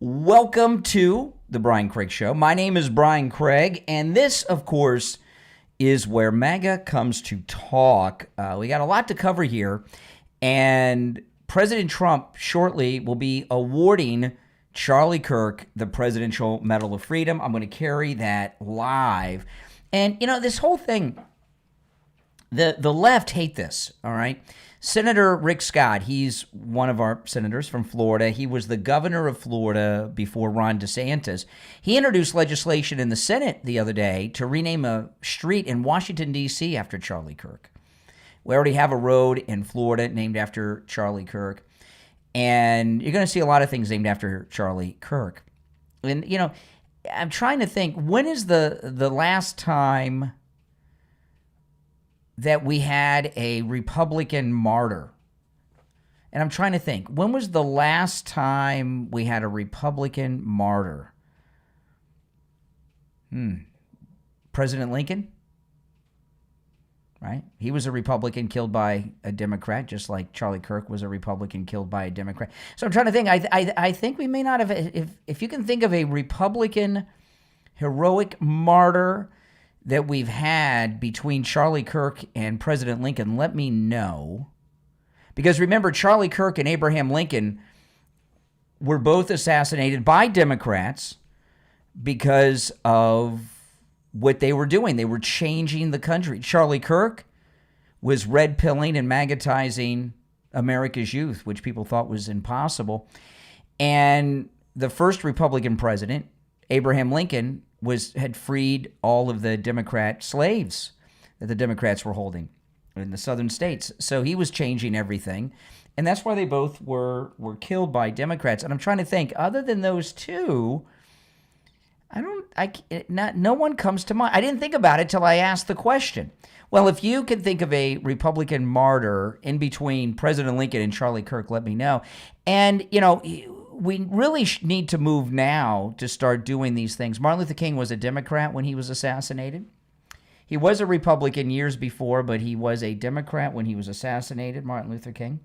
Welcome to the Brian Craig Show. My name is Brian Craig, and this, of course, is where MAGA comes to talk. We got a lot to cover here, and President Trump shortly will be awarding Charlie Kirk the Presidential Medal of Freedom. I'm going to carry that live. And, you know, this whole thing, the left hate this, all right? Senator Rick Scott, he's one of our senators from Florida. He was the governor of Florida before Ron DeSantis. He introduced legislation in the Senate the other day to rename a street in Washington, D.C. after Charlie Kirk. We already have a road in Florida named after Charlie Kirk. And you're going to see a lot of things named after Charlie Kirk. And, you know, I'm trying to think, when is the last time that we had a Republican martyr? And I'm trying to think, when was the last time we had a Republican martyr? President Lincoln, right? He was a Republican killed by a Democrat, just like Charlie Kirk was a Republican killed by a Democrat. So I'm trying to think, I think we may not have, if you can think of a Republican heroic martyr that we've had between Charlie Kirk and President Lincoln, let me know. Because remember, Charlie Kirk and Abraham Lincoln were both assassinated by Democrats because of what they were doing. They were changing the country. Charlie Kirk was red-pilling and magnetizing America's youth, which people thought was impossible. And the first Republican president, Abraham Lincoln, had freed all of the Democrat slaves that the Democrats were holding in the southern states. So he was changing everything. And that's why they both were killed by Democrats. And I'm trying to think, other than those two, no one comes to mind. I didn't think about it till I asked the question. Well, if you can think of a Republican martyr in between President Lincoln and Charlie Kirk, let me know. And, you know, we really need to move now to start doing these things. Martin Luther King was a Democrat when he was assassinated. He was a Republican years before, but he was a Democrat when he was assassinated, Martin Luther King.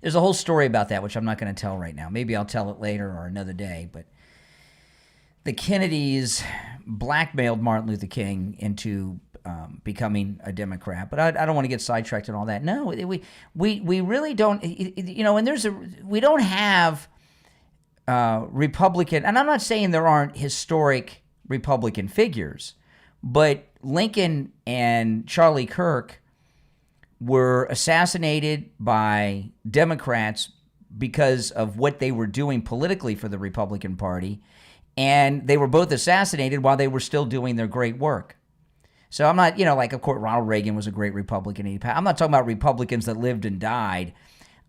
There's a whole story about that, which I'm not going to tell right now. Maybe I'll tell it later or another day. But the Kennedys blackmailed Martin Luther King into becoming a Democrat, but I don't want to get sidetracked and all that. No, we really don't. You know, and we don't have Republican, and I'm not saying there aren't historic Republican figures, but Lincoln and Charlie Kirk were assassinated by Democrats because of what they were doing politically for the Republican Party, and they were both assassinated while they were still doing their great work. So I'm not, you know, like, of course, Ronald Reagan was a great Republican. I'm not talking about Republicans that lived and died.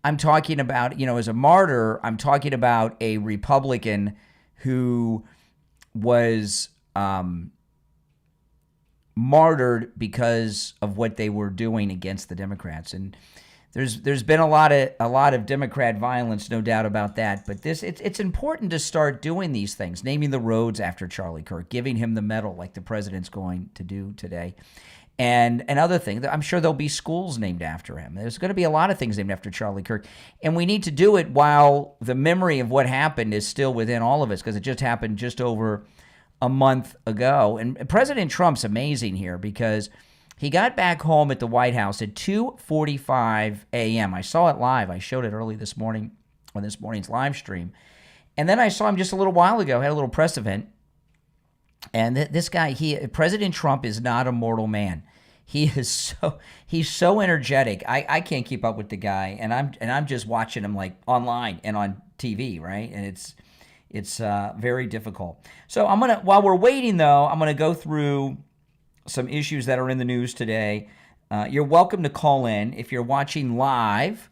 I'm talking about, you know, as a martyr, I'm talking about a Republican who was martyred because of what they were doing against the Democrats. And there's been a lot of Democrat violence, no doubt about that. But it's important to start doing these things, naming the roads after Charlie Kirk, giving him the medal like the president's going to do today, and other things. I'm sure there'll be schools named after him. There's going to be a lot of things named after Charlie Kirk, and we need to do it while the memory of what happened is still within all of us, because it just happened just over a month ago. And President Trump's amazing here because he got back home at the White House at 2:45 a.m. I saw it live. I showed it early this morning on this morning's live stream. And then I saw him just a little while ago, had a little press event. And this guy, President Trump is not a mortal man. He's so energetic. I can't keep up with the guy, and I'm just watching him like online and on TV, right? And it's very difficult. So while we're waiting though, I'm gonna go through some issues that are in the news today. You're welcome to call in. If you're watching live,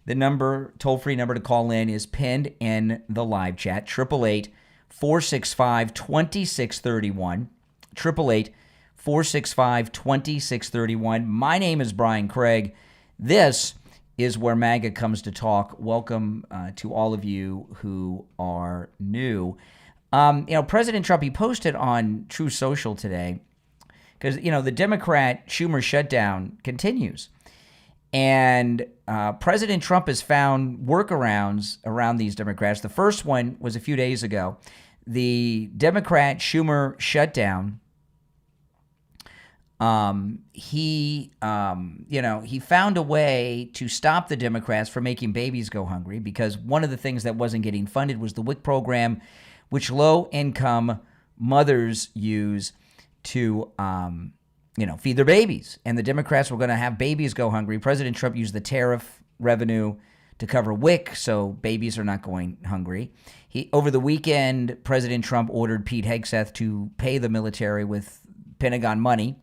the toll-free number to call in is pinned in the live chat, 888-465-2631, 888-465-2631. My name is Brian Craig. This is where MAGA comes to talk. Welcome to all of you who are new. You know, President Trump, he posted on True Social today, because, you know, the Democrat Schumer shutdown continues. And President Trump has found workarounds around these Democrats. The first one was a few days ago. The Democrat Schumer shutdown. He found a way to stop the Democrats from making babies go hungry, because one of the things that wasn't getting funded was the WIC program, which low-income mothers use to feed their babies. And the Democrats were going to have babies go hungry. President Trump used the tariff revenue to cover WIC, so babies are not going hungry. Over the weekend, President Trump ordered Pete Hegseth to pay the military with Pentagon money.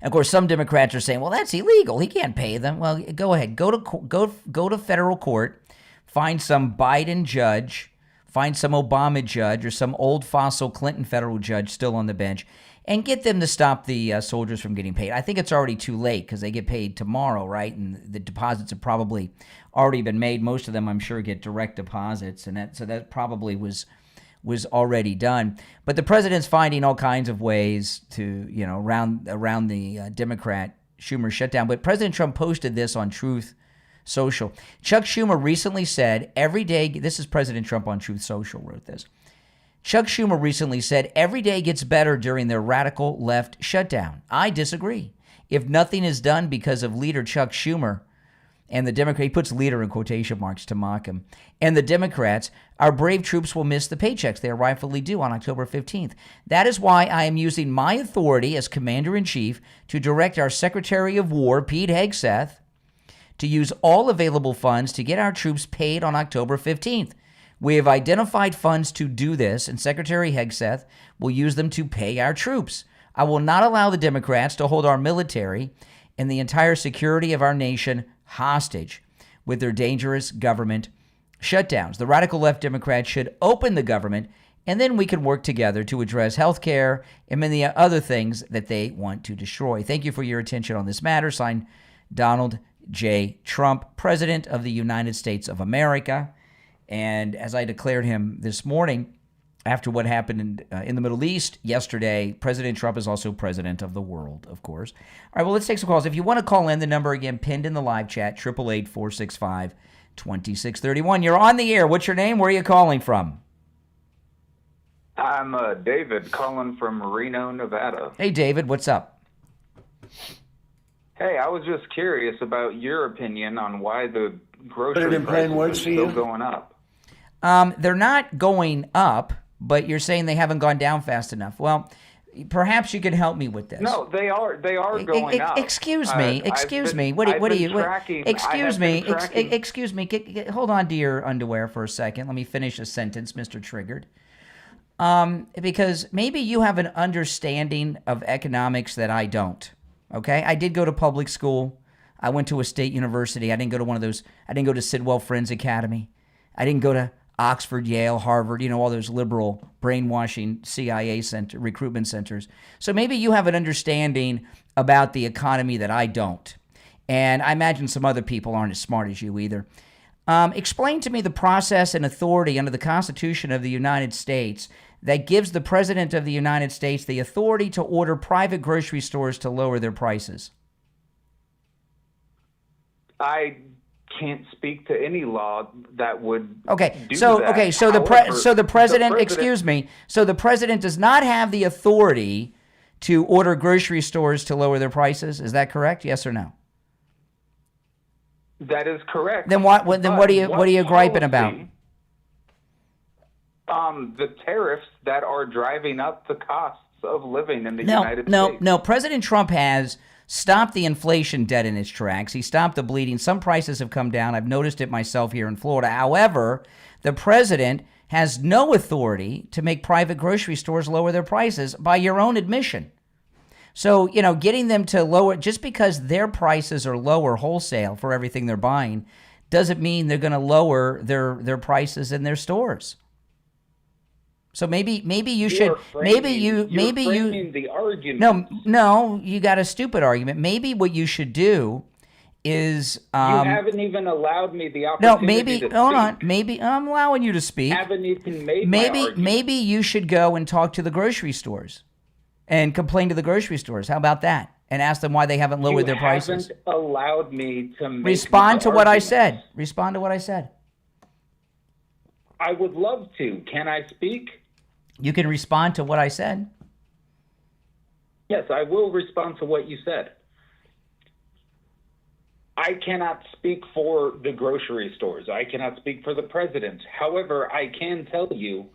And of course, some Democrats are saying, well, that's illegal. He can't pay them. Well, go ahead. Go to federal court, find some Biden judge, find some Obama judge, or some old fossil Clinton federal judge still on the bench, and get them to stop the soldiers from getting paid. I think it's already too late because they get paid tomorrow, right? And the deposits have probably already been made. Most of them, I'm sure, get direct deposits, and that probably was already done. But the president's finding all kinds of ways to, around the Democrat Schumer shutdown. But President Trump posted this on Truth Social. Chuck Schumer recently said, every day, this is President Trump on Truth Social wrote this. Chuck Schumer recently said, every day gets better during their radical left shutdown. I disagree. If nothing is done because of leader Chuck Schumer and the Democrat, he puts leader in quotation marks to mock him, and the Democrats, our brave troops will miss the paychecks they are rightfully due on October 15th. That is why I am using my authority as Commander-in-Chief to direct our Secretary of War, Pete Hegseth, to use all available funds to get our troops paid on October 15th. We have identified funds to do this, and Secretary Hegseth will use them to pay our troops. I will not allow the Democrats to hold our military and the entire security of our nation hostage with their dangerous government shutdowns. The radical left Democrats should open the government, and then we can work together to address health care and many other things that they want to destroy. Thank you for your attention on this matter. Signed, Donald J. Trump, President of the United States of America. And as I declared him this morning, after what happened in the Middle East yesterday, President Trump is also president of the world, of course. All right, well, let's take some calls. If you want to call in, the number again pinned in the live chat, 888-465-2631. You're on the air. What's your name? Where are you calling from? I'm David, calling from Reno, Nevada. Hey, David, what's up? Hey, I was just curious about your opinion on why the grocery prices are still going up. They're not going up, but you're saying they haven't gone down fast enough. Well, perhaps you can help me with this. No, they are going up. Excuse me. Excuse me. Hold on to your underwear for a second. Let me finish a sentence, Mr. Triggered. Because maybe you have an understanding of economics that I don't. Okay? I did go to public school. I went to a state university. I didn't go to one of those. I didn't go to Sidwell Friends Academy. I didn't go to Oxford, Yale, Harvard, all those liberal brainwashing CIA recruitment centers. So maybe you have an understanding about the economy that I don't. And I imagine some other people aren't as smart as you either. Explain to me the process and authority under the Constitution of the United States that gives the President of the United States the authority to order private grocery stores to lower their prices. I can't speak to any law that would do that. So the president, so the president does not have the authority to order grocery stores to lower their prices. Is that correct? Yes or no? That is correct. Then what are you griping about? The tariffs that are driving up the costs of living in the United States. No. President Trump has stopped the inflation dead in its tracks. He stopped the bleeding. Some prices have come down. I've noticed it myself here in Florida. However, the president has no authority to make private grocery stores lower their prices by your own admission. So, getting them to lower, just because their prices are lower wholesale for everything they're buying, doesn't mean they're going to lower their prices in their stores. So maybe you should, the argument. No, you got a stupid argument. Maybe what you should do is, you haven't even allowed me the opportunity to speak. Hold on. Maybe I'm allowing you to speak. Haven't even made my argument. Maybe you should go and talk to the grocery stores and complain to the grocery stores. How about that? and ask them why they haven't lowered their prices. You haven't allowed me to make Respond to what I arguments. said. Respond to what I said. I would love to. Can I speak? You can respond to what I said. Yes, I will respond to what you said. I cannot speak for the grocery stores. I cannot speak for the president. However, I can tell you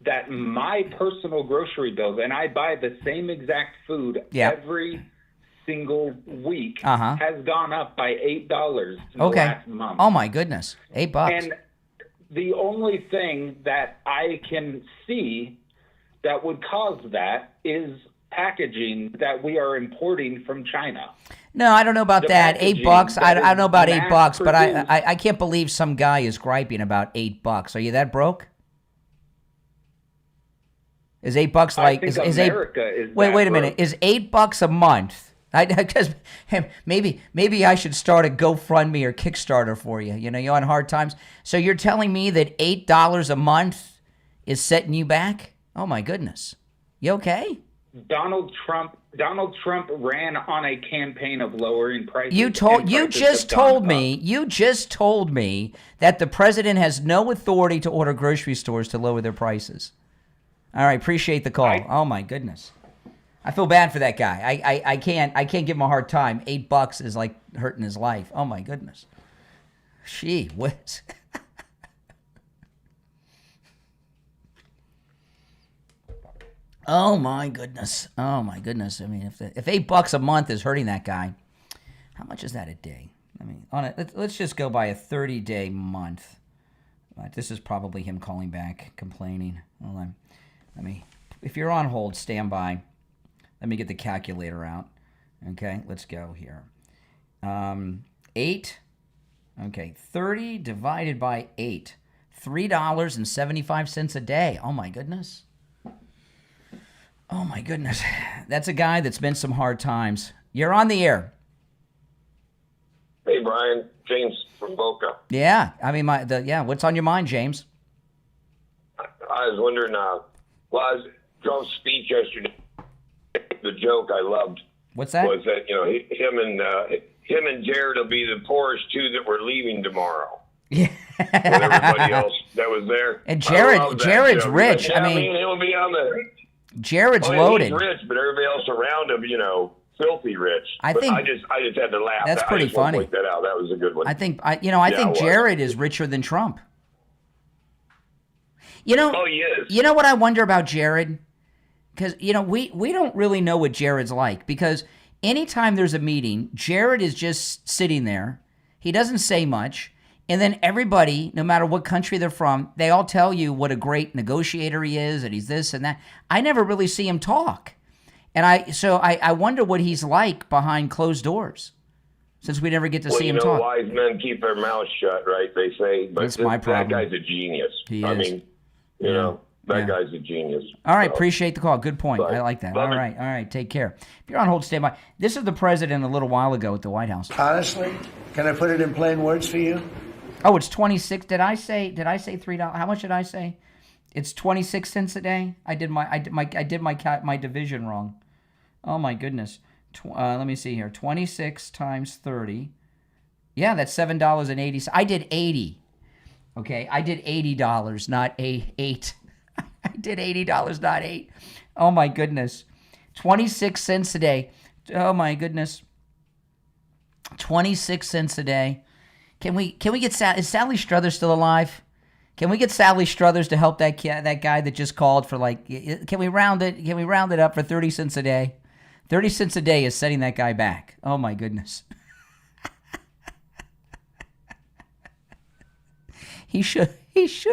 that my personal grocery bills, and I buy the same exact food every single week, has gone up by $8 in the last month. Oh my goodness, $8. And the only thing that I can see that would cause that is packaging that we are importing from China. No, I don't know about that. $8. I don't know about $8, but I can't believe some guy is griping about $8. Are you that broke? Is $8 like? I think is America is. Wait a minute. Is $8 a month? Because maybe I should start a GoFundMe or Kickstarter for you. You know, you're on hard times. So you're telling me that $8 a month is setting you back? Oh my goodness. You okay? Donald Trump ran on a campaign of lowering prices. You just told me that the president has no authority to order grocery stores to lower their prices. All right, appreciate the call. Oh my goodness. I feel bad for that guy. I can't give him a hard time. $8 is like hurting his life. Oh my goodness. Gee whiz. Oh my goodness. Oh my goodness. I mean, if $8 a month is hurting that guy, how much is that a day? I mean, let's just go by a 30-day month. This is probably him calling back, complaining. Hold on. If you're on hold, stand by. Let me get the calculator out. Okay, let's go here. 8. Okay, 30 divided by 8. $3.75 a day. Oh my goodness. Oh my goodness. That's a guy that's been some hard times. You're on the air. Hey Brian, James from Boca. Yeah, I mean what's on your mind, James? I was wondering, Trump's speech yesterday, the joke I loved. What's that? Was that, him and Jared will be the poorest two that were leaving tomorrow. Yeah. With everybody else that was there. And Jared's rich. Yeah, I mean, he'll be on the... Jared's loaded. He's rich, but everybody else around him, filthy rich. I just had to laugh. That's pretty funny. Point that out. That was a good one. I think Jared is richer than Trump. Oh, he is. You know what I wonder about Jared? Because, we don't really know what Jared's like. Because anytime there's a meeting, Jared is just sitting there. He doesn't say much. And then everybody, no matter what country they're from, they all tell you what a great negotiator he is, and he's this and that. I never really see him talk. And I wonder what he's like behind closed doors, since we never get to see him talk. Wise men keep their mouths shut, right? They say. But that's my problem. That guy's a genius. He is. I mean, that guy's a genius. All right, appreciate the call. Good point. Bye. I like that. All right, take care. If you're on hold, stand by. This is the president a little while ago at the White House. Honestly, can I put it in plain words for you? Oh, it's 26. Did I say $3? How much did I say? It's 26 cents a day. I did my division wrong. Oh my goodness. Let me see here. 26 times 30. Yeah, that's $7.80. I did 80. Okay, I did $80, not 8. I did $80, not 8. Oh my goodness. 26 cents a day. Oh my goodness. 26 cents a day. Can we get is Sally Struthers still alive? Can we get Sally Struthers to help that guy that just called for can we round it up for 30 cents a day? 30 cents a day is setting that guy back. Oh my goodness. He should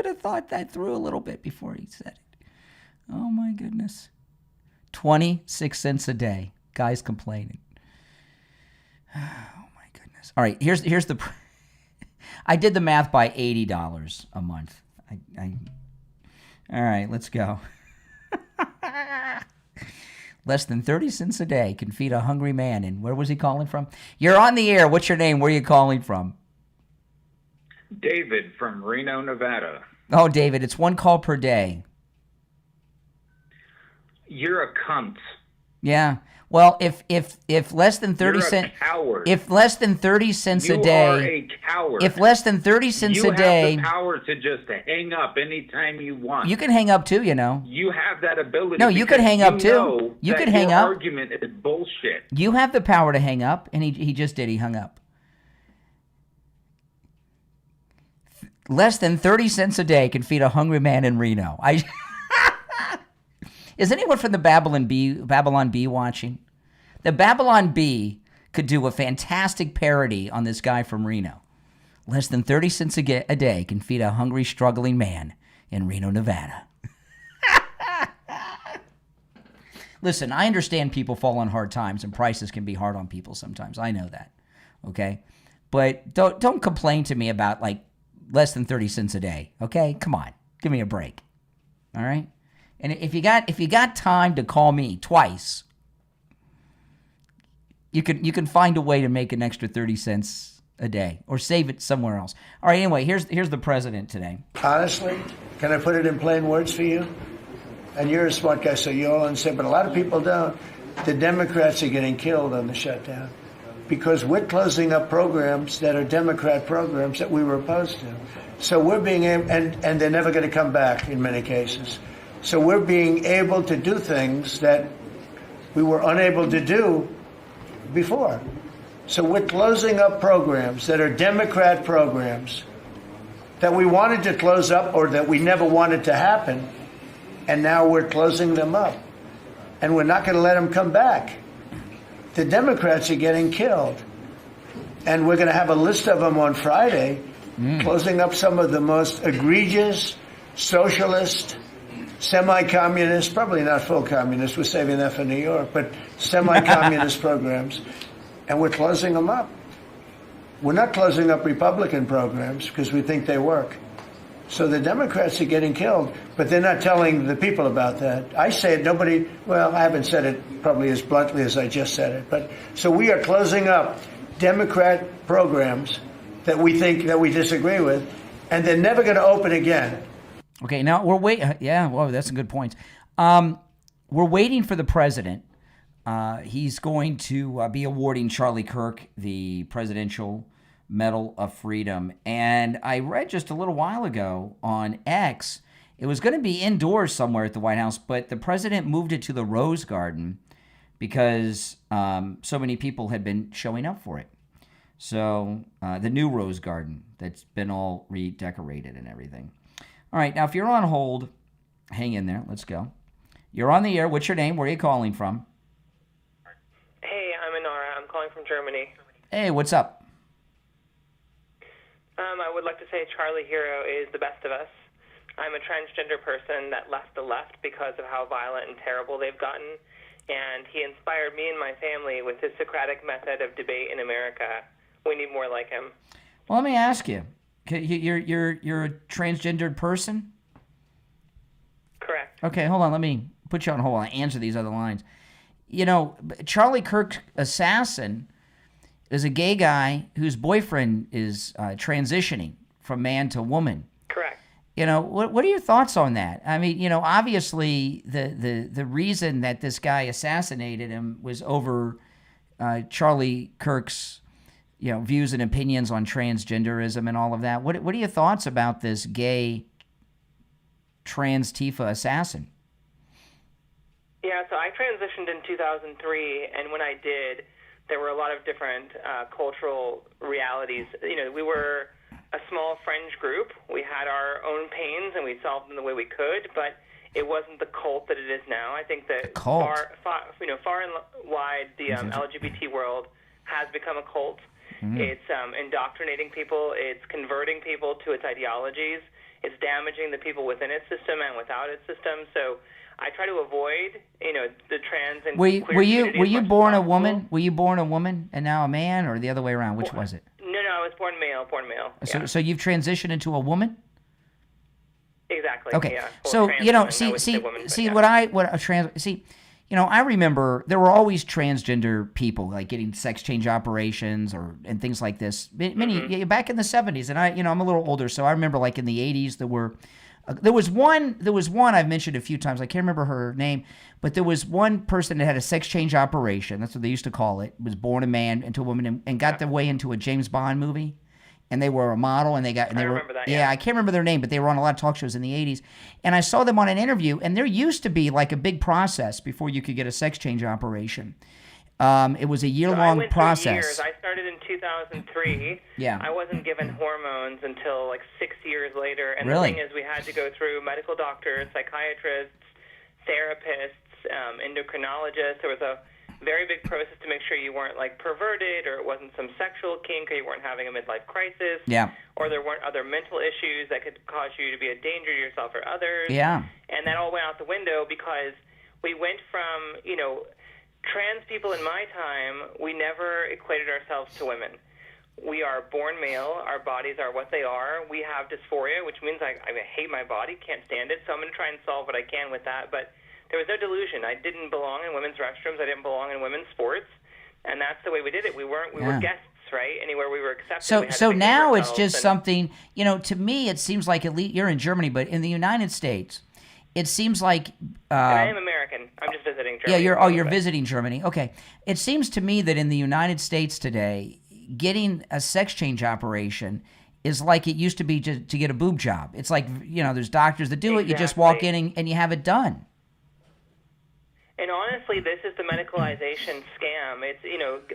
have thought that through a little bit before he said it. Oh my goodness. 26 cents a day. Guy's complaining. Oh my goodness. All right, here's the I did the math by $80 a month. All right, let's go. Less than 30 cents a day can feed a hungry man. And where was he calling from? You're on the air. What's your name? Where are you calling from? David from Reno, Nevada. Oh, David, it's one call per day. You're a cunt. Yeah. Well, if less than 30 You're a cents, coward. if less than 30 cents a You day, are a coward. if less than 30 cents a day, you have the power to just hang up anytime you want. you can hang up too. You know. You have that ability. No, you could hang up too. Know You that could hang your up. argument is bullshit. You have the power to hang up, and he just did. He hung up. Less than 30 cents a day can feed a hungry man in Reno. Is anyone from the Babylon Bee watching? The Babylon Bee could do a fantastic parody on this guy from Reno. Less than 30 cents a day can feed a hungry, struggling man in Reno, Nevada. Listen, I understand people fall on hard times and prices can be hard on people sometimes. I know that, okay? But don't complain to me about, like, less than 30 cents a day, okay? Come on. Give me a break, all right? And if you got time to call me twice, you can find a way to make an extra 30 cents a day or save it somewhere else. All right, anyway, here's the president today. Honestly, can I put it in plain words for you? And you're a smart guy, so you all understand, but a lot of people don't. The Democrats are getting killed on the shutdown because we're closing up programs that are Democrat programs that we were opposed to. So we're being able, and they're never going to come back in many cases. So we're being able to do things that we were unable to do before. So we're closing up programs that are Democrat programs that we wanted to close up or that we never wanted to happen, and now we're closing them up. And we're not going to let them come back. The Democrats are getting killed. And we're going to have a list of them on Friday, closing up some of the most egregious, socialist, semi-communist, probably not full communist, we're saving that for New York, but semi-communist programs, and we're closing them up. We're not closing up Republican programs because we think they work. So the Democrats are getting killed, but they're not telling the people about that. I say it, well, I haven't said it probably as bluntly as I just said it, but so we are closing up Democrat programs that we think that we disagree with, and they're never going to open again. Okay, now we're waiting. Yeah, well, that's a good point. We're waiting for the president. He's going to be awarding Charlie Kirk the Presidential Medal of Freedom. And I read just a little while ago on X, it was going to be indoors somewhere at the White House, but the president moved it to the Rose Garden because so many people had been showing up for it. So the new Rose Garden that's been all redecorated and everything. All right, now if you're on hold, hang in there. Let's go. You're on the air. What's your name? Where are you calling from? Hey, I'm Inara. I'm calling from Germany. Hey, what's up? I would like to say Charlie Hero is the best of us. I'm a transgender person that left the left because of how violent and terrible they've gotten, and he inspired me and my family with his Socratic method of debate in America. We need more like him. Well, let me ask you. You're a transgendered person? Correct. Okay, hold on. Let me put you on hold. I'll answer these other lines. You know, Charlie Kirk's assassin is a gay guy whose boyfriend is transitioning from man to woman. Correct. You know, what are your thoughts on that? I mean, you know, obviously the reason that this guy assassinated him was over Charlie Kirk's, you know, views and opinions on transgenderism and all of that. What are your thoughts about this gay trans Tifa assassin? Yeah, so I transitioned in 2003, and when I did, there were a lot of different cultural realities. You know, we were a small fringe group. We had our own pains, and we solved them the way we could, but it wasn't the cult that it is now. I think that far and wide, the LGBT world has become a cult. Mm-hmm. It's indoctrinating people. It's converting people to its ideologies. It's damaging the people within its system and without its system. So I try to avoid, you know, the trans and queer community. Were you born a woman? Were you born a woman and now a man, or the other way around? Which was it? No, I was born male. Yeah. So you've transitioned into a woman? Exactly. Okay. Yeah. So you know, you know, I remember there were always transgender people like getting sex change operations and things like this. Many back in the 70s, and I'm a little older, so I remember like in the 80s there were There was one I've mentioned a few times. I can't remember her name, but there was one person that had a sex change operation. That's what they used to call it. Was born a man into a woman and got their way into a James Bond movie. And they were a model, and I remember that. Yeah, I can't remember their name, but they were on a lot of talk shows in the 80s. And I saw them on an interview, and there used to be like a big process before you could get a sex change operation. It was a year-long process. Years. I started in 2003. Yeah. I wasn't given hormones until like 6 years later. And Really? the thing is, we had to go through medical doctors, psychiatrists, therapists, endocrinologists. There was a very big process to make sure you weren't like perverted, or it wasn't some sexual kink, or you weren't having a midlife crisis, or there weren't other mental issues that could cause you to be a danger to yourself or others. Yeah. And that all went out the window because we went from, trans people in my time, we never equated ourselves to women. We are born male. Our bodies are what they are. We have dysphoria, which means I hate my body, can't stand it, so I'm going to try and solve what I can with that. But there was no delusion. I didn't belong in women's restrooms. I didn't belong in women's sports, and that's the way we did it. We were guests, right? Anywhere we were accepted. So now it's just something. To me, it seems like, at least you're in Germany, but in the United States, it seems like. And I am American. I'm just visiting Germany. Yeah, you're visiting Germany. Okay, it seems to me that in the United States today, getting a sex change operation is like it used to be to get a boob job. It's like there's doctors that do it. You just walk in and you have it done. And honestly, this is the medicalization scam. It's,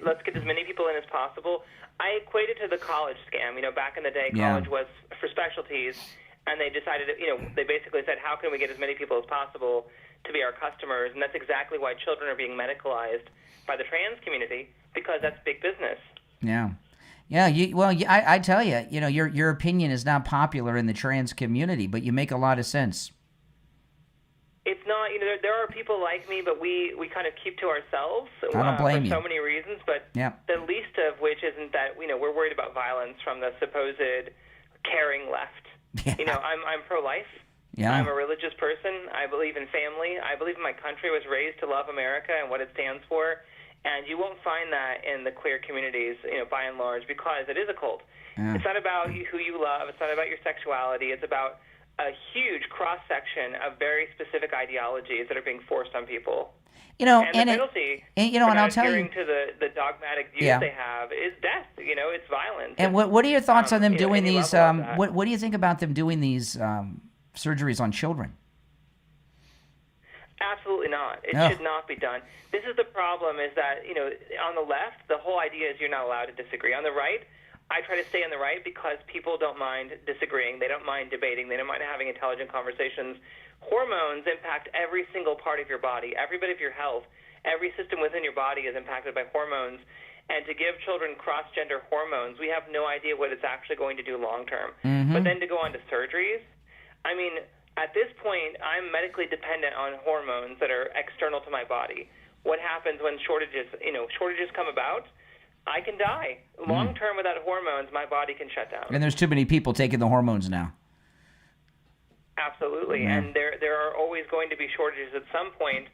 let's get as many people in as possible. I equate it to the college scam. Back in the day, college was for specialties, and they decided, they basically said, how can we get as many people as possible to be our customers? And that's exactly why children are being medicalized by the trans community, because that's big business. Yeah. Yeah, I tell you, your opinion is not popular in the trans community, but you make a lot of sense. It's not, there are people like me, but we kind of keep to ourselves I don't blame for you. so many reasons, but the least of which isn't that, we're worried about violence from the supposed caring left. Yeah. I'm pro-life. Yeah. I'm a religious person. I believe in family. I believe my country was raised to love America and what it stands for, and you won't find that in the queer communities, by and large, because it is a cult. Yeah. It's not about who you love. It's not about your sexuality. It's about a huge cross-section of very specific ideologies that are being forced on people. And the penalty for not adhering to the dogmatic views they have is death. It's violence. And what are your thoughts on them doing these, what do you think about them doing these surgeries on children? Absolutely not. It should not be done. This is the problem, is that, on the left, the whole idea is you're not allowed to disagree. On the right, I try to stay on the right because people don't mind disagreeing. They don't mind debating. They don't mind having intelligent conversations. Hormones impact every single part of your body, every bit of your health. Every system within your body is impacted by hormones. And to give children cross-gender hormones, we have no idea what it's actually going to do long-term. Mm-hmm. But then to go on to surgeries, at this point, I'm medically dependent on hormones that are external to my body. What happens when shortages come about? I can die. Long term without hormones, my body can shut down. And there's too many people taking the hormones now. Absolutely. And there are always going to be shortages at some point.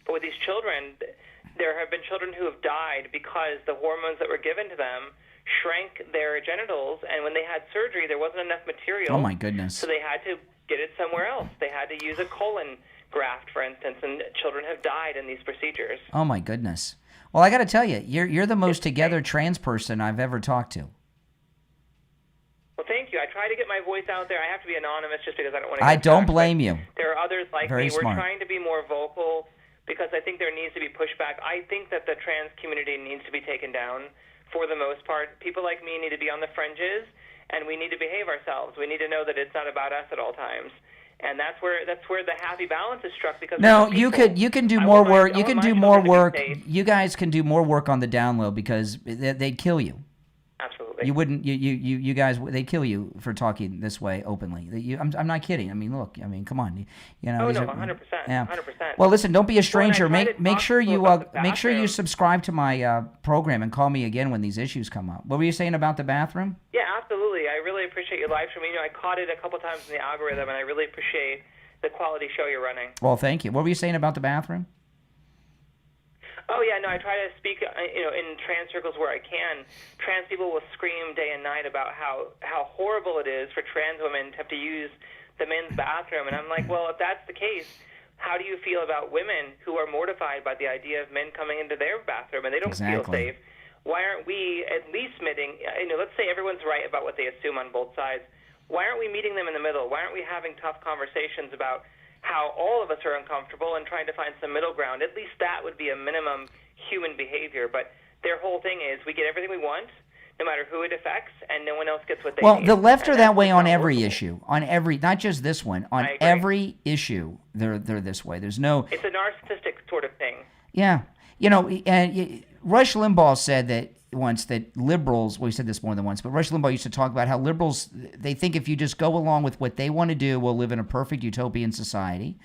But with these children, there have been children who have died because the hormones that were given to them shrank their genitals, and when they had surgery, there wasn't enough material. Oh, my goodness. So they had to get it somewhere else. They had to use a colon graft, for instance, and children have died in these procedures. Oh, my goodness. Well, I got to tell you, you're the most together trans person I've ever talked to. Well, thank you. I try to get my voice out there. I have to be anonymous just because I don't want to I don't blame you. There are others like Very me. smart. We're trying to be more vocal because I think there needs to be pushback. I think that the trans community needs to be taken down for the most part. People like me need to be on the fringes, and we need to behave ourselves. We need to know that it's not about us at all times. And that's where the happy balance is struck, because you can do more work. You can do more work. You guys can do more work on the down low, because they'd kill you. Absolutely. You wouldn't. You guys, they'd kill you for talking this way openly. I'm not kidding. Look. Come on. Oh no, 100%. Yeah. 100%. Well, listen. Don't be a stranger. Make sure you subscribe to my program and call me again when these issues come up. What were you saying about the bathroom? Yeah, absolutely. I really appreciate your live stream. I caught it a couple times in the algorithm, and I really appreciate the quality show you're running. Well, thank you. What were you saying about the bathroom? Oh, yeah, no, I try to speak, in trans circles where I can. Trans people will scream day and night about how horrible it is for trans women to have to use the men's bathroom. And I'm like, well, if that's the case, how do you feel about women who are mortified by the idea of men coming into their bathroom and they don't feel safe? Why aren't we at least meeting, let's say everyone's right about what they assume on both sides. Why aren't we meeting them in the middle? Why aren't we having tough conversations about how all of us are uncomfortable and trying to find some middle ground? At least that would be a minimum human behavior. But their whole thing is we get everything we want, no matter who it affects, and no one else gets what they need. Well, the left are that way on every issue, not just this one, on every issue. They're this way. There's no. It's a narcissistic sort of thing. Yeah, Rush Limbaugh said that once that liberals. Well, he said this more than once, but Rush Limbaugh used to talk about how liberals, they think if you just go along with what they want to do, we'll live in a perfect utopian society.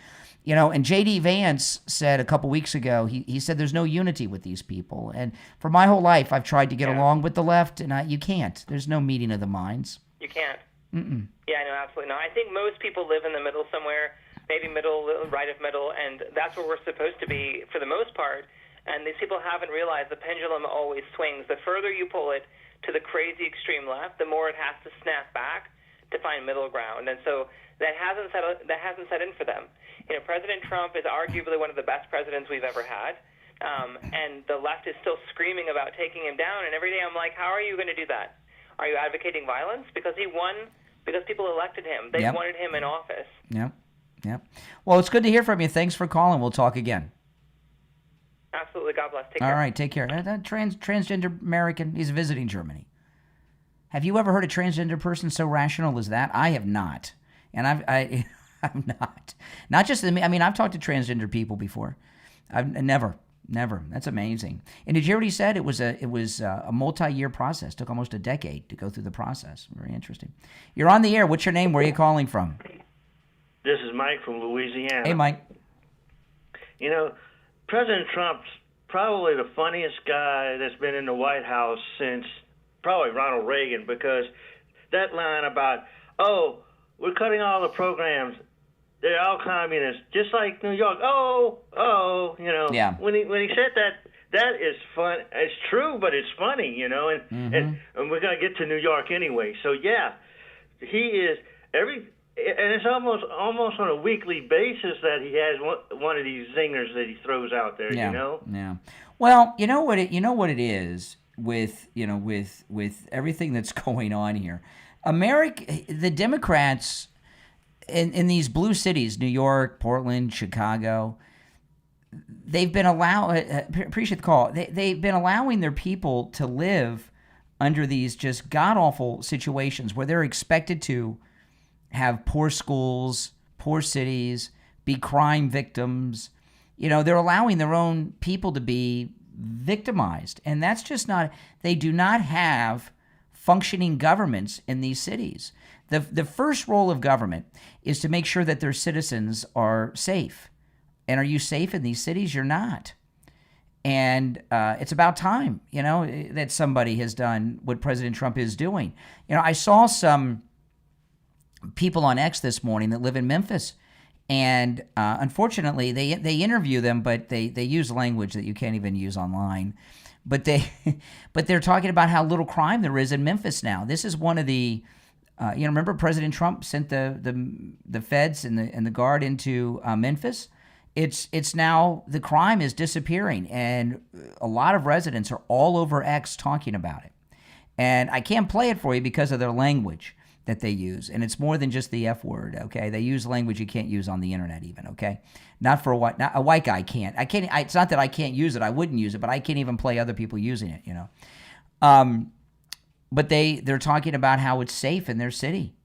And J.D. Vance said a couple weeks ago, he said there's no unity with these people. And for my whole life, I've tried to get along with the left, and you can't. There's no meeting of the minds. You can't. Yeah, no, absolutely not. I think most people live in the middle somewhere, maybe middle, right of middle, and that's where we're supposed to be for the most part. And these people haven't realized the pendulum always swings. The further you pull it to the crazy extreme left, the more it has to snap back to find middle ground. And so that hasn't set in for them. President Trump is arguably one of the best presidents we've ever had, and the left is still screaming about taking him down. And every day I'm like, how are you going to do that? Are you advocating violence? Because he won, because people elected him. They wanted him in office. Yep. Well, it's good to hear from you. Thanks for calling. We'll talk again. Absolutely. God bless. Take care. All right. Take care. That transgender American, he's visiting Germany. Have you ever heard a transgender person so rational as that? I have not. And I'm not. Not just, I've talked to transgender people before. I've never. That's amazing. And did you hear what he said? It was a multi-year process. Took almost a decade to go through the process. Very interesting. You're on the air. What's your name? Where are you calling from? This is Mike from Louisiana. Hey, Mike. President Trump's probably the funniest guy that's been in the White House since probably Ronald Reagan, because that line about, we're cutting all the programs, they're all communists, just like New York. Yeah. When he said that is fun. It's true, but it's funny, and we're gonna get to New York anyway. So yeah, he is and it's almost on a weekly basis that he has one of these zingers that he throws out there. Yeah. Well, you know what it is with everything that's going on here. The Democrats in these blue cities, New York, Portland, Chicago, they've been appreciate the call. They've been allowing their people to live under these just god-awful situations where they're expected to have poor schools, poor cities, be crime victims. They're allowing their own people to be victimized. And that's just not, they do not have functioning governments in these cities. The first role of government is to make sure that their citizens are safe. And are you safe in these cities? You're not. And it's about time, that somebody has done what President Trump is doing. I saw some people on X this morning that live in Memphis, and unfortunately they interview them, but they use language that you can't even use online. But they're talking about how little crime there is in Memphis now. This is one of the remember President Trump sent the feds and the guard into Memphis. It's now the crime is disappearing, and a lot of residents are all over X talking about it. And I can't play it for you because of their language that they use, and it's more than just the F word. Okay, they use language you can't use on the internet, even. Okay, not a white guy can't. It's not that I can't use it. I wouldn't use it, but I can't even play other people using it. But they're talking about how it's safe in their city,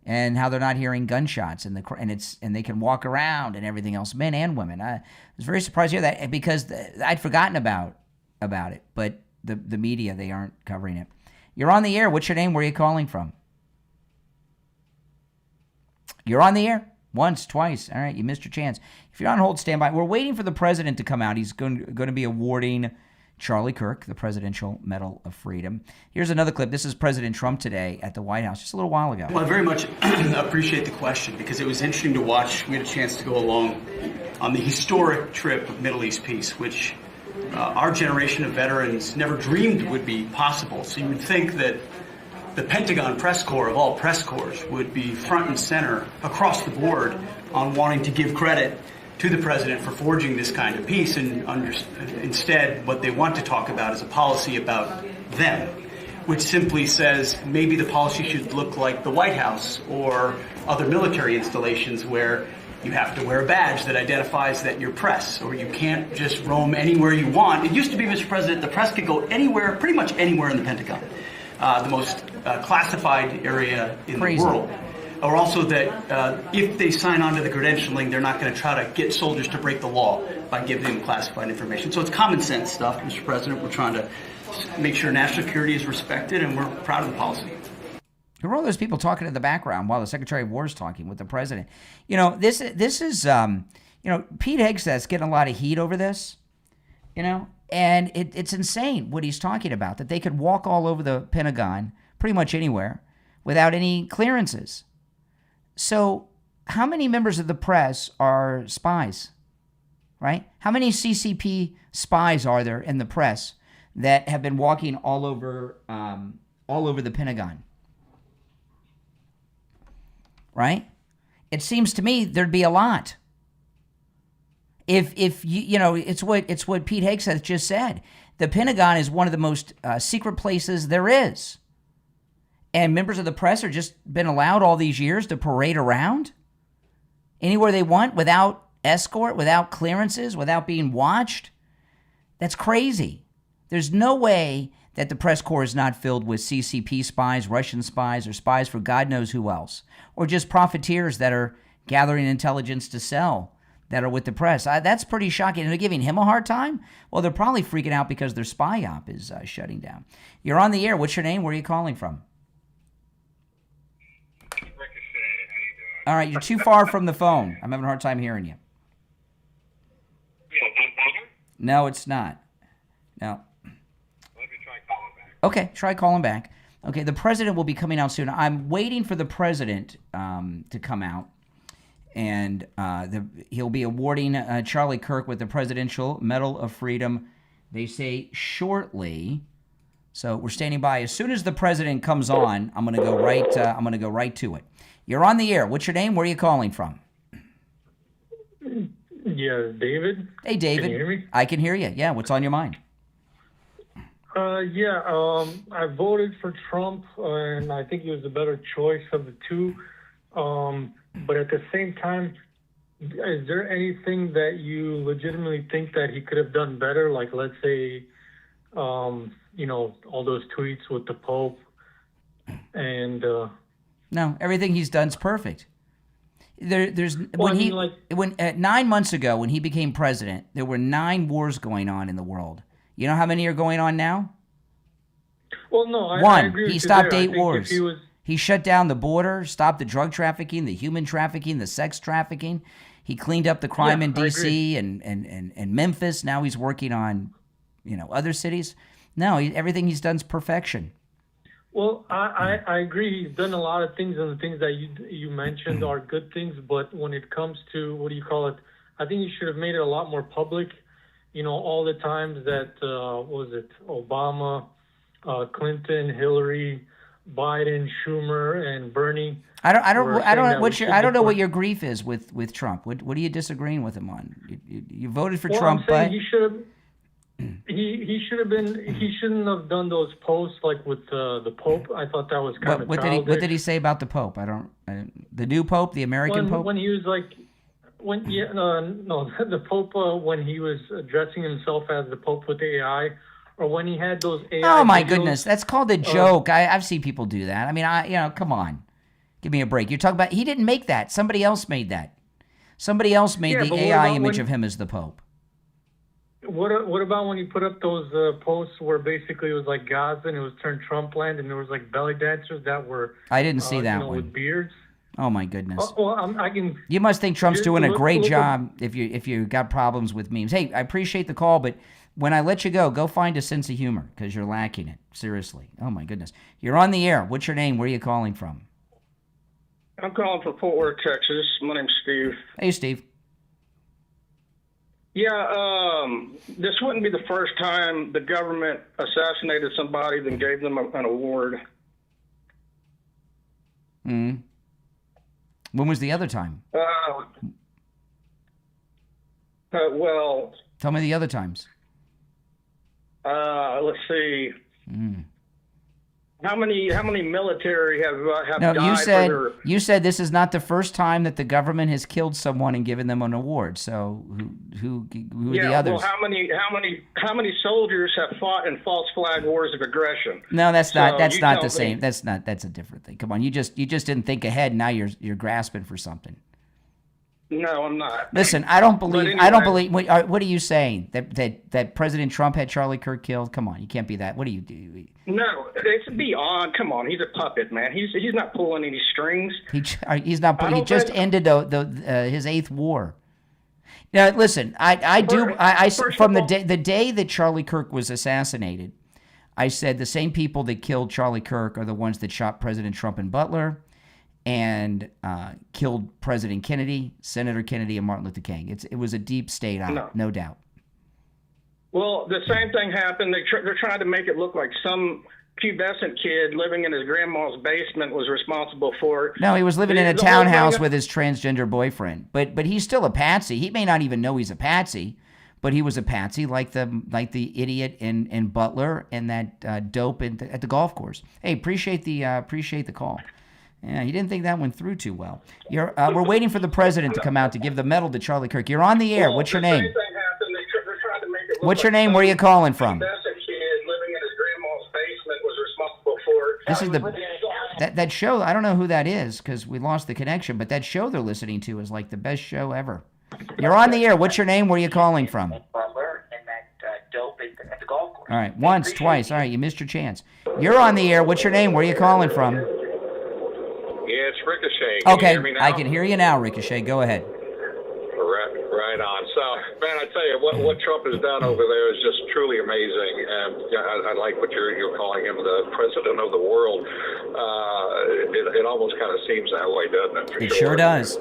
and how they're not hearing gunshots, and they can walk around and everything else, men and women. I was very surprised to hear that because I'd forgotten about it, but the media, they aren't covering it. You're on the air. What's your name? Where are you calling from? You're on the air once, twice. All right, you missed your chance. If you're on hold, stand by. We're waiting for the president to come out. He's going to be awarding Charlie Kirk the Presidential Medal of Freedom. Here's another clip. This is President Trump today at the White House just a little while ago. Well, I very much appreciate the question because it was interesting to watch. We had a chance to go along on the historic trip of Middle East peace, which our generation of veterans never dreamed would be possible. So you would think that the Pentagon press corps, of all press corps, would be front and center across the board on wanting to give credit to the president for forging this kind of peace, and instead what they want to talk about is a policy about them, which simply says maybe the policy should look like the White House or other military installations where you have to wear a badge that identifies that you're press, or you can't just roam anywhere you want. It used to be, Mr. President, the press could go anywhere, pretty much anywhere in the Pentagon, the most classified area in the world. Or also that if they sign on to the credentialing, they're not going to try to get soldiers to break the law by giving them classified information. So it's common sense stuff, Mr. President. We're trying to make sure national security is respected, and we're proud of the policy. Who are all those people talking in the background while the Secretary of War is talking with the president? You know, this is, Pete Hegseth's getting a lot of heat over this, and it's insane what he's talking about, that they could walk all over the Pentagon, pretty much anywhere, without any clearances. So how many members of the press are spies, right? How many CCP spies are there in the press that have been walking all over the Pentagon? Right? It seems to me there'd be a lot. If it's what Pete Hegseth just said. The Pentagon is one of the most secret places there is. And members of the press are just been allowed all these years to parade around anywhere they want without escort, without clearances, without being watched. That's crazy. There's no way that the press corps is not filled with CCP spies, Russian spies, or spies for God knows who else, or just profiteers that are gathering intelligence to sell that are with the press. That's pretty shocking. And they're giving him a hard time? Well, they're probably freaking out because their spy op is shutting down. You're on the air. What's your name? Where are you calling from? All right, you're too far from the phone. I'm having a hard time hearing you. No, it's not. No. Okay, try calling back. Okay, the president will be coming out soon. I'm waiting for the president to come out, and he'll be awarding Charlie Kirk with the Presidential Medal of Freedom, they say, shortly. So we're standing by. As soon as the president comes on, I'm going to go right to it. You're on the air. What's your name? Where are you calling from? Yeah, David. Hey, David. Can you hear me? I can hear you. Yeah, what's on your mind? I voted for Trump, and I think he was the better choice of the two. But at the same time, is there anything that you legitimately think that he could have done better? Like, let's say, all those tweets with the Pope, and no, everything he's done is perfect. There's 9 months ago when he became president, there were 9 wars going on in the world. You know how many are going on now? Well, no, One. I agree with He you stopped there. 8 wars. He shut down the border, stopped the drug trafficking, the human trafficking, the sex trafficking. He cleaned up the crime in D.C. and Memphis. Now he's working on, other cities. No, everything he's done is perfection. Well, I agree. He's done a lot of things, and the things that you mentioned are good things. But when it comes to, I think he should have made it a lot more public. All the times that, Obama, Clinton, Hillary, Biden, Schumer, and Bernie. I don't know what your grief is with Trump. What are you disagreeing with him on? You voted for Trump, but he should have. He shouldn't have done those posts like with the Pope. I thought that was kind of childish. What did he say about the Pope? The new Pope, the American Pope. When he was the Pope when he was addressing himself as the Pope with the AI, or when he had those AI. Oh my goodness, that's called a joke. I've seen people do that. I mean, come on, give me a break. You're talking about he didn't make that. Somebody else made that. Somebody else made the AI image of him as the Pope. What about when you put up those posts where basically it was like Gaza and it was turned Trump land and there was like belly dancers that were I didn't see that one with beards. Oh my goodness! You must think Trump's doing a great job if you got problems with memes. Hey, I appreciate the call, but when I let you go find a sense of humor because you're lacking it. Seriously. Oh my goodness! You're on the air. What's your name? Where are you calling from? I'm calling from Fort Worth, Texas. My name's Steve. Hey, Steve. Yeah, this wouldn't be the first time the government assassinated somebody then gave them an award. Mm. When was the other time? Well, tell me the other times. Let's see. Mm. How many military have No, died you said this is not the first time that the government has killed someone and given them an award. So who are the others? Well, how many soldiers have fought in false flag wars of aggression? No, that's not the same. That's a different thing. Come on, you just didn't think ahead. Now you're grasping for something. No, I'm not. Listen, I don't believe. Anyway, I don't believe. What are you saying? That President Trump had Charlie Kirk killed? Come on, you can't be that. What do you do? No, it's beyond. Come on, he's a puppet, man. He's not pulling any strings. He's not. He just ended his 8th war. Now, listen, from the day that Charlie Kirk was assassinated, I said the same people that killed Charlie Kirk are the ones that shot President Trump in Butler and killed President Kennedy, Senator Kennedy, and Martin Luther King. It was a deep state, no doubt. Well, the same thing happened. They're trying to make it look like some pubescent kid living in his grandma's basement was responsible for it. No, he was living in a townhouse with his transgender boyfriend. But he's still a patsy. He may not even know he's a patsy, but he was a patsy like the idiot in Butler and that dope at the golf course. Hey, appreciate the call. Yeah, he didn't think that went through too well. We're waiting for the president to come out to give the medal to Charlie Kirk. You're on the air. What's your name? What's your name? Where are you calling from? This is that show. I don't know who that is because we lost the connection. But that show they're listening to is like the best show ever. You're on the air. What's your name? Where are you calling from? All right, once, twice. All right, you missed your chance. You're on the air. What's your name? Where are you calling from? Yeah, it's Ricochet. Okay, I can hear you now, Ricochet. Go ahead. Right on. So, man, I tell you, what Trump has done over there is just truly amazing. And I like what you're calling him the president of the world. It almost kind of seems that way, doesn't it? It sure does.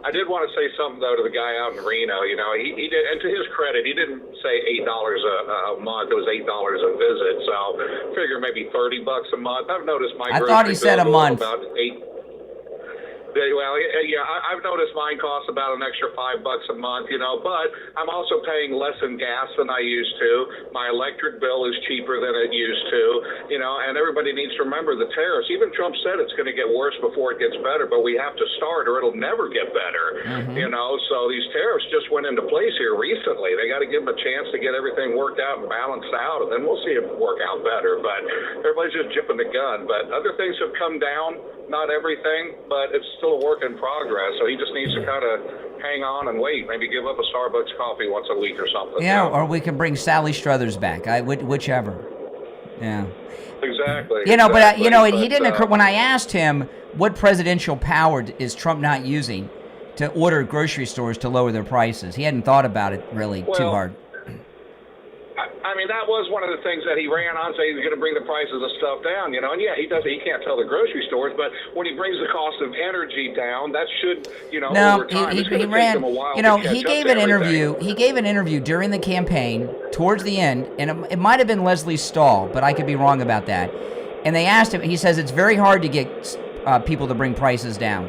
I did want to say something, though, to the guy out in Reno. You know, he did, and to his credit, he didn't say $8 a month. It was $8 a visit. So figure maybe $30 a month. I've noticed my I thought he said a month. About $8. Well, yeah, I've noticed mine costs about an extra $5 a month, you know, but I'm also paying less in gas than I used to. My electric bill is cheaper than it used to, you know, and everybody needs to remember the tariffs. Even Trump said it's going to get worse before it gets better, but we have to start or it'll never get better, you know. So these tariffs just went into place here recently. They got to give them a chance to get everything worked out and balanced out, and then we'll see it work out better. But everybody's just jipping the gun. But other things have come down, not everything, but it's still a work in progress, so he just needs to kind of hang on and wait. Maybe give up a Starbucks coffee once a week or something. Yeah, or we can bring Sally Struthers back. Whichever. Yeah. Exactly. You know, but he didn't occur when I asked him what presidential power is Trump not using to order grocery stores to lower their prices. He hadn't thought about it really too hard. I mean, that was one of the things that he ran on, saying he's going to bring the prices of stuff down, you know. And yeah, he does. He can't tell the grocery stores, but when he brings the cost of energy down, that should, you know, over time, he ran. You know, he gave an interview. He gave an interview during the campaign, towards the end, and it might have been Leslie Stahl, but I could be wrong about that. And they asked him. He says it's very hard to get people to bring prices down.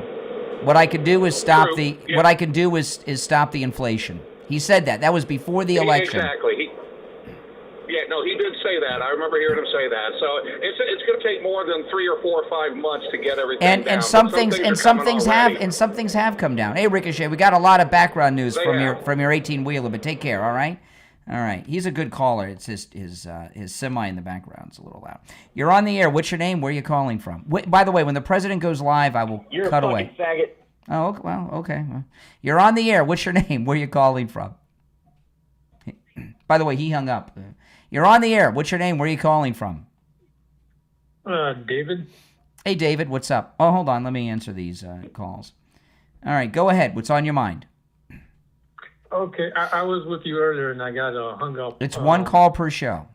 What I could do is stop What I can do is stop the inflation. He said that. That was before the election. Exactly. Yeah, no, he did say that. I remember hearing him say that. So it's going to take more than 3 or 4 or 5 months to get everything down. And some things have come down. Hey, Ricochet, we got a lot of background news from your 18-wheeler, but take care. All right. He's a good caller. It's his semi in the background. It's a little loud. You're on the air. What's your name? Where are you calling from? By the way, when the president goes live, I will cut away. You're a fucking faggot. Oh, well, okay. You're on the air. What's your name? Where are you calling from? By the way, he hung up. You're on the air. What's your name? Where are you calling from? David. Hey, David. What's up? Oh, hold on. Let me answer these calls. All right. Go ahead. What's on your mind? Okay. I was with you earlier, and I got hung up. It's one call per show.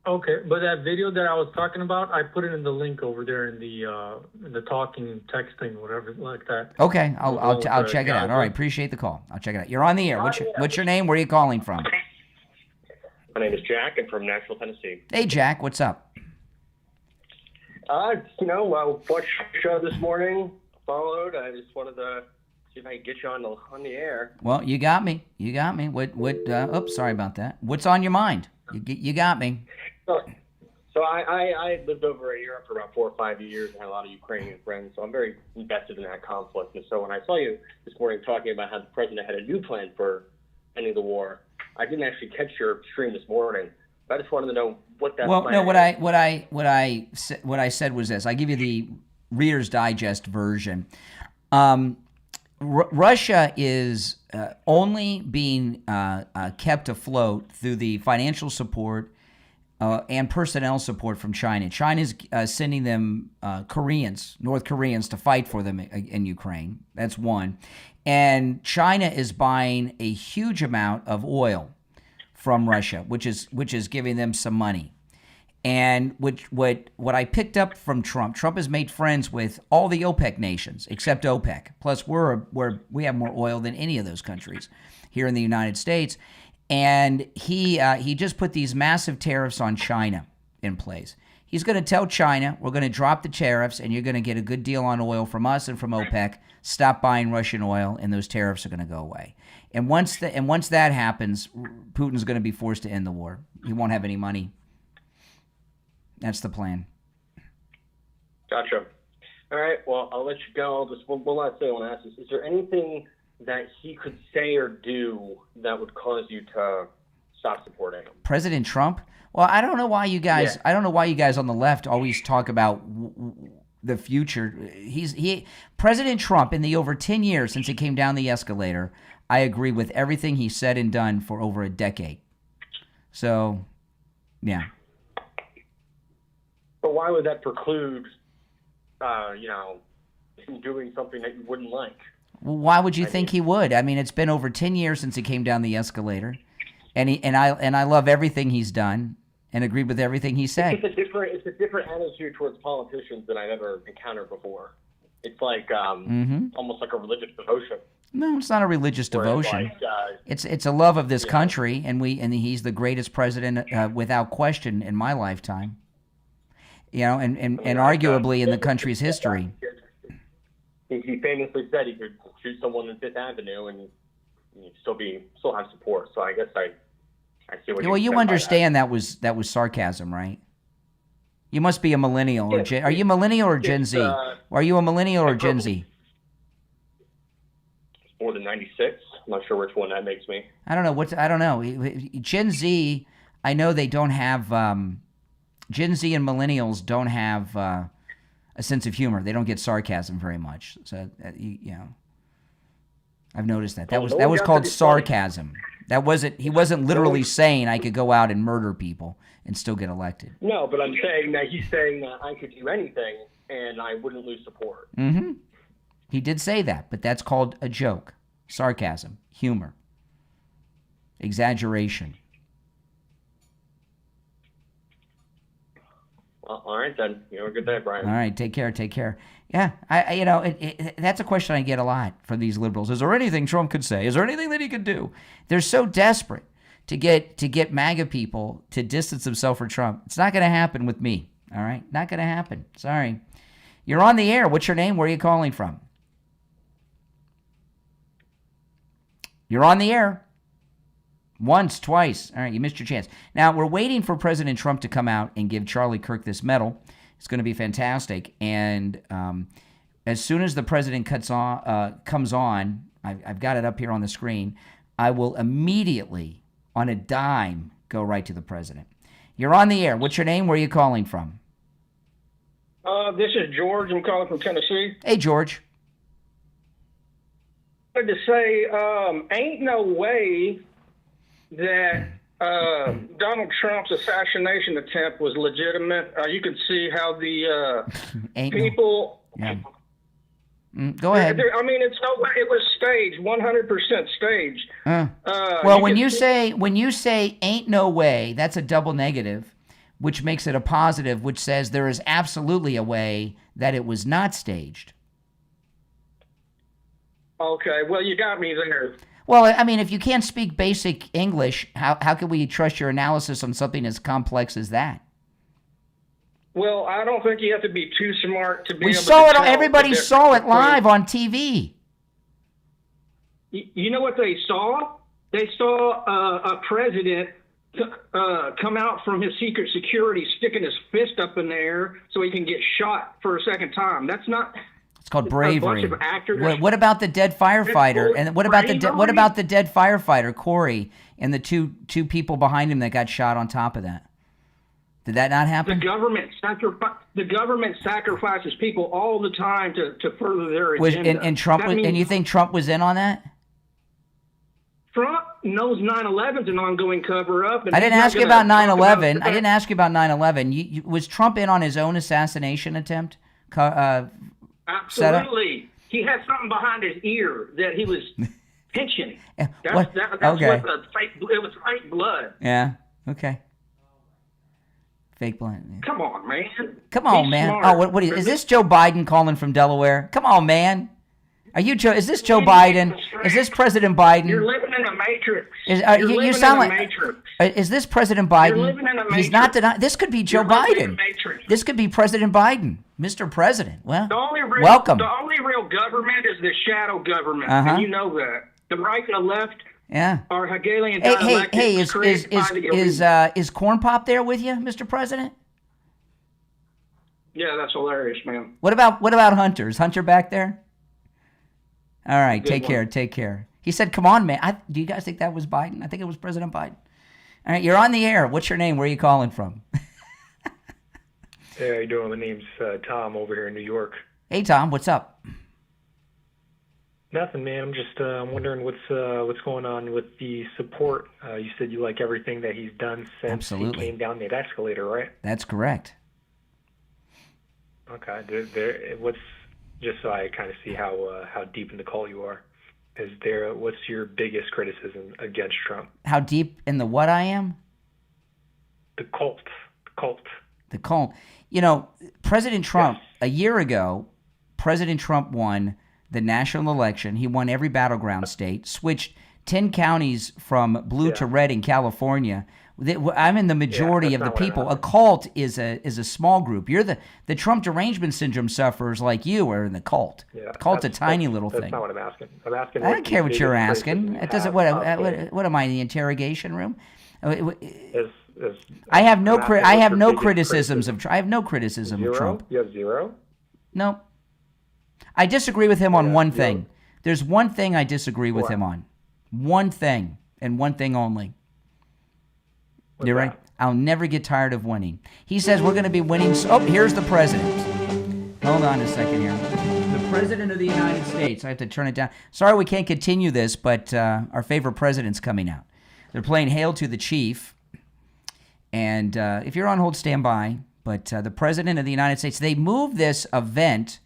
Okay. But that video that I was talking about, I put it in the link over there in the talking, texting, whatever, like that. Okay. I'll check it out. All right. Appreciate the call. I'll check it out. You're on the air. What's your name? Where are you calling from? My name is Jack. I'm from Nashville, Tennessee. Hey, Jack. What's up? Watched the show this morning, followed. I just wanted to see if I could get you on the air. Well, you got me. What, oops, sorry about that. What's on your mind? You got me. So I lived over in Europe for about 4 or 5 years and had a lot of Ukrainian friends, so I'm very invested in that conflict. And so when I saw you this morning talking about how the president had a new plan for ending the war, I didn't actually catch your stream this morning. I just wanted to know what that. Well, plan no. is. What I said was this. I give you the Reader's Digest version. Russia is only being kept afloat through the financial support and personnel support from China. China's sending them North Koreans, to fight for them in Ukraine. That's one. And China is buying a huge amount of oil from Russia, which is giving them some money. And what I picked up from Trump has made friends with all the OPEC nations except OPEC. Plus, we have more oil than any of those countries here in the United States. And he just put these massive tariffs on China in place. He's going to tell China, we're going to drop the tariffs, and you're going to get a good deal on oil from us and from OPEC. Stop buying Russian oil, and those tariffs are going to go away. And once that happens, Putin's going to be forced to end the war. He won't have any money. That's the plan. Gotcha. All right. Well, I'll let you go. Just one last thing I want to ask is there anything that he could say or do that would cause you to stop supporting him? President Trump? Well, I don't know why you guys. Yeah. I don't know why you guys on the left always talk about the future. President Trump, in the over 10 years since he came down the escalator, I agree with everything he said and done for over a decade. So, yeah. But why would that preclude, him doing something that you wouldn't like? Well, why would you think he would? I mean, it's been over 10 years since he came down the escalator, and I love everything he's done and agreed with everything he said. It's a different attitude towards politicians than I've ever encountered before. It's like almost like a religious devotion. No, it's not a religious devotion. It's a love of this country, and he's the greatest president without question in my lifetime. And arguably in the country's history. He famously said he could shoot someone on Fifth Avenue and you'd still have support. So I guess I see what. Well, you understand that was sarcasm, right? You must be a millennial, are you millennial or Gen Z? Are you a millennial or Gen Z? More than 96. I'm not sure which one that makes me. I don't know. Gen Z, I know they don't have. Gen Z and millennials don't have a sense of humor. They don't get sarcasm very much. So I've noticed that. That was called sarcasm. He wasn't literally saying I could go out and murder people and still get elected. No, but I'm saying that he's saying that I could do anything and I wouldn't lose support. Mm-hmm. He did say that, but that's called a joke. Sarcasm, humor, exaggeration. Well, all right then. You have a good day, Brian. All right, take care. Yeah, that's a question I get a lot from these liberals. Is there anything Trump could say? Is there anything that he could do? They're so desperate to get MAGA people to distance themselves from Trump. It's not going to happen with me. All right, not going to happen. Sorry. You're on the air. What's your name? Where are you calling from? You're on the air. Once, twice. All right, you missed your chance. Now, we're waiting for President Trump to come out and give Charlie Kirk this medal. It's going to be fantastic. And as soon as the president comes on, I've got it up here on the screen, I will immediately, on a dime, go right to the president. You're on the air. What's your name? Where are you calling from? This is George. I'm calling from Tennessee. Hey, George. I wanted to say, ain't no way that Donald Trump's assassination attempt was legitimate. You can see how the people. Go ahead. I mean, it's no way. It was staged, 100% staged. Well, when you say "ain't no way," that's a double negative, which makes it a positive, which says there is absolutely a way that it was not staged. Okay. Well, you got me there. Well, I mean, if you can't speak basic English, how can we trust your analysis on something as complex as that? Well, I don't think you have to be too smart to be We able saw to it. tell Everybody the saw it difference live on TV. You know what they saw? They saw a president come out from his secret security sticking his fist up in the air so he can get shot for a second time. That's not... It's called bravery. A bunch of actors. What about the dead firefighter? And what about the dead firefighter, Corey, and the two people behind him that got shot on top of that? Did that not happen? The government sacrifices people all the time to further their agenda. And you think Trump was in on that? Trump knows 9/11 is an ongoing cover-up. I didn't ask you about 9/11. I didn't ask you about 9/11. Was Trump in on his own assassination attempt? Absolutely. He had something behind his ear that he was pinching. That's okay. it was fake blood. Yeah. Okay. Fake blood. Yeah. Come on, man. Come on, man. Smart. What is this Joe Biden calling from Delaware? Come on, man. Are you Joe? Is this Joe Biden? Is this President Biden? You're living in a matrix. You sound like matrix. Is this President Biden? You're living in a matrix. He's not denying. This could be Joe Biden. This could be President Biden, Mr. President. Well, welcome. The only real government is the shadow government, and you know that. The right and the left are Hegelian dialectics. Hey, is Corn Pop there with you, Mr. President? Yeah, that's hilarious, man. What about Hunter? Is Hunter back there? All right, Good one. Take care. He said, come on, man. Do you guys think that was Biden? I think it was President Biden. All right, you're on the air. What's your name? Where are you calling from? Hey, how you doing? My name's Tom over here in New York. Hey, Tom, what's up? Nothing, man. I'm just wondering what's going on with the support. You said you like everything that he's done since he came down that escalator, right? That's correct. Okay. What's just so I kind of see how deep in the cult you are? What's your biggest criticism against Trump? How deep in the what I am? The cult. The cult. You know, President Trump, a year ago, President Trump won the national election. He won every battleground state, switched 10 counties from blue to red in California. I'm in the majority of the people. A cult is a small group. You're the Trump derangement syndrome sufferers like you are in the cult. Yeah, the cult's a tiny little thing. That's not what I'm asking. I'm asking. I don't care what you're asking. It doesn't. What am I in the interrogation room? I have no criticisms of. I have no criticism of Trump. You have zero? No. I disagree with him on one thing. There's one thing I disagree with him on. One thing, and one thing only. You're right. I'll never get tired of winning. He says we're going to be winning. Here's the president. Hold on a second here. The president of the United States. I have to turn it down. Sorry we can't continue this, but our favorite president's coming out. They're playing Hail to the Chief. And if you're on hold, stand by. But the president of the United States, they moved this event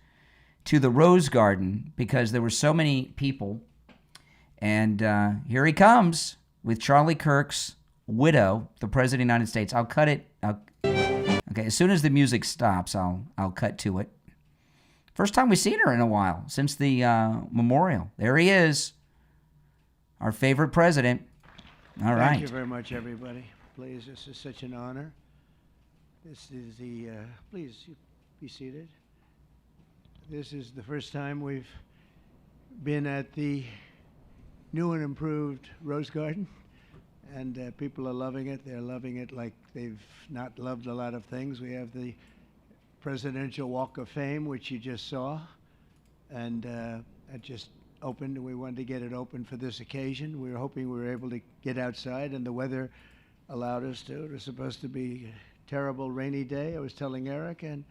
to the Rose Garden because there were so many people. And here he comes with Charlie Kirk's widow, the president of the United States. I'll cut it. Okay, as soon as the music stops, I'll cut to it. First time we've seen her in a while, since the memorial. There he is, our favorite president. All right. Thank you very much, everybody. Please, this is such an honor. This is the, please be seated. This is the first time we've been at the new and improved Rose Garden. And people are loving it. They're loving it like they've not loved a lot of things. We have the Presidential Walk of Fame, which you just saw. And it just opened, and we wanted to get it open for this occasion. We were hoping we were able to get outside, and the weather allowed us to. It was supposed to be a terrible rainy day. I was telling Eric, and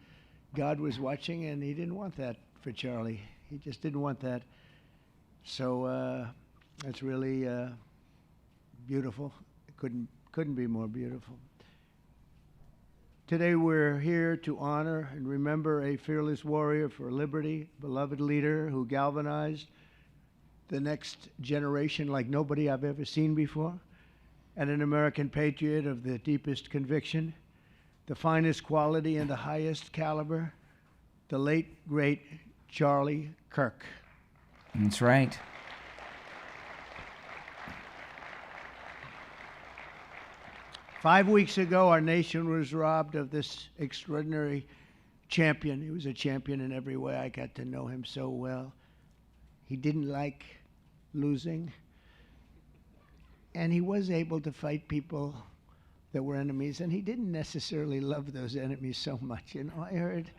God was watching, and he didn't want that for Charlie. He just didn't want that. So it's really... beautiful. It couldn't be more beautiful. Today we're here to honor and remember a fearless warrior for liberty, beloved leader who galvanized the next generation like nobody I've ever seen before, and an American patriot of the deepest conviction, the finest quality and the highest caliber, the late, great Charlie Kirk. That's right. 5 weeks ago, our nation was robbed of this extraordinary champion. He was a champion in every way. I got to know him so well. He didn't like losing. And he was able to fight people that were enemies. And he didn't necessarily love those enemies so much. You know, I heard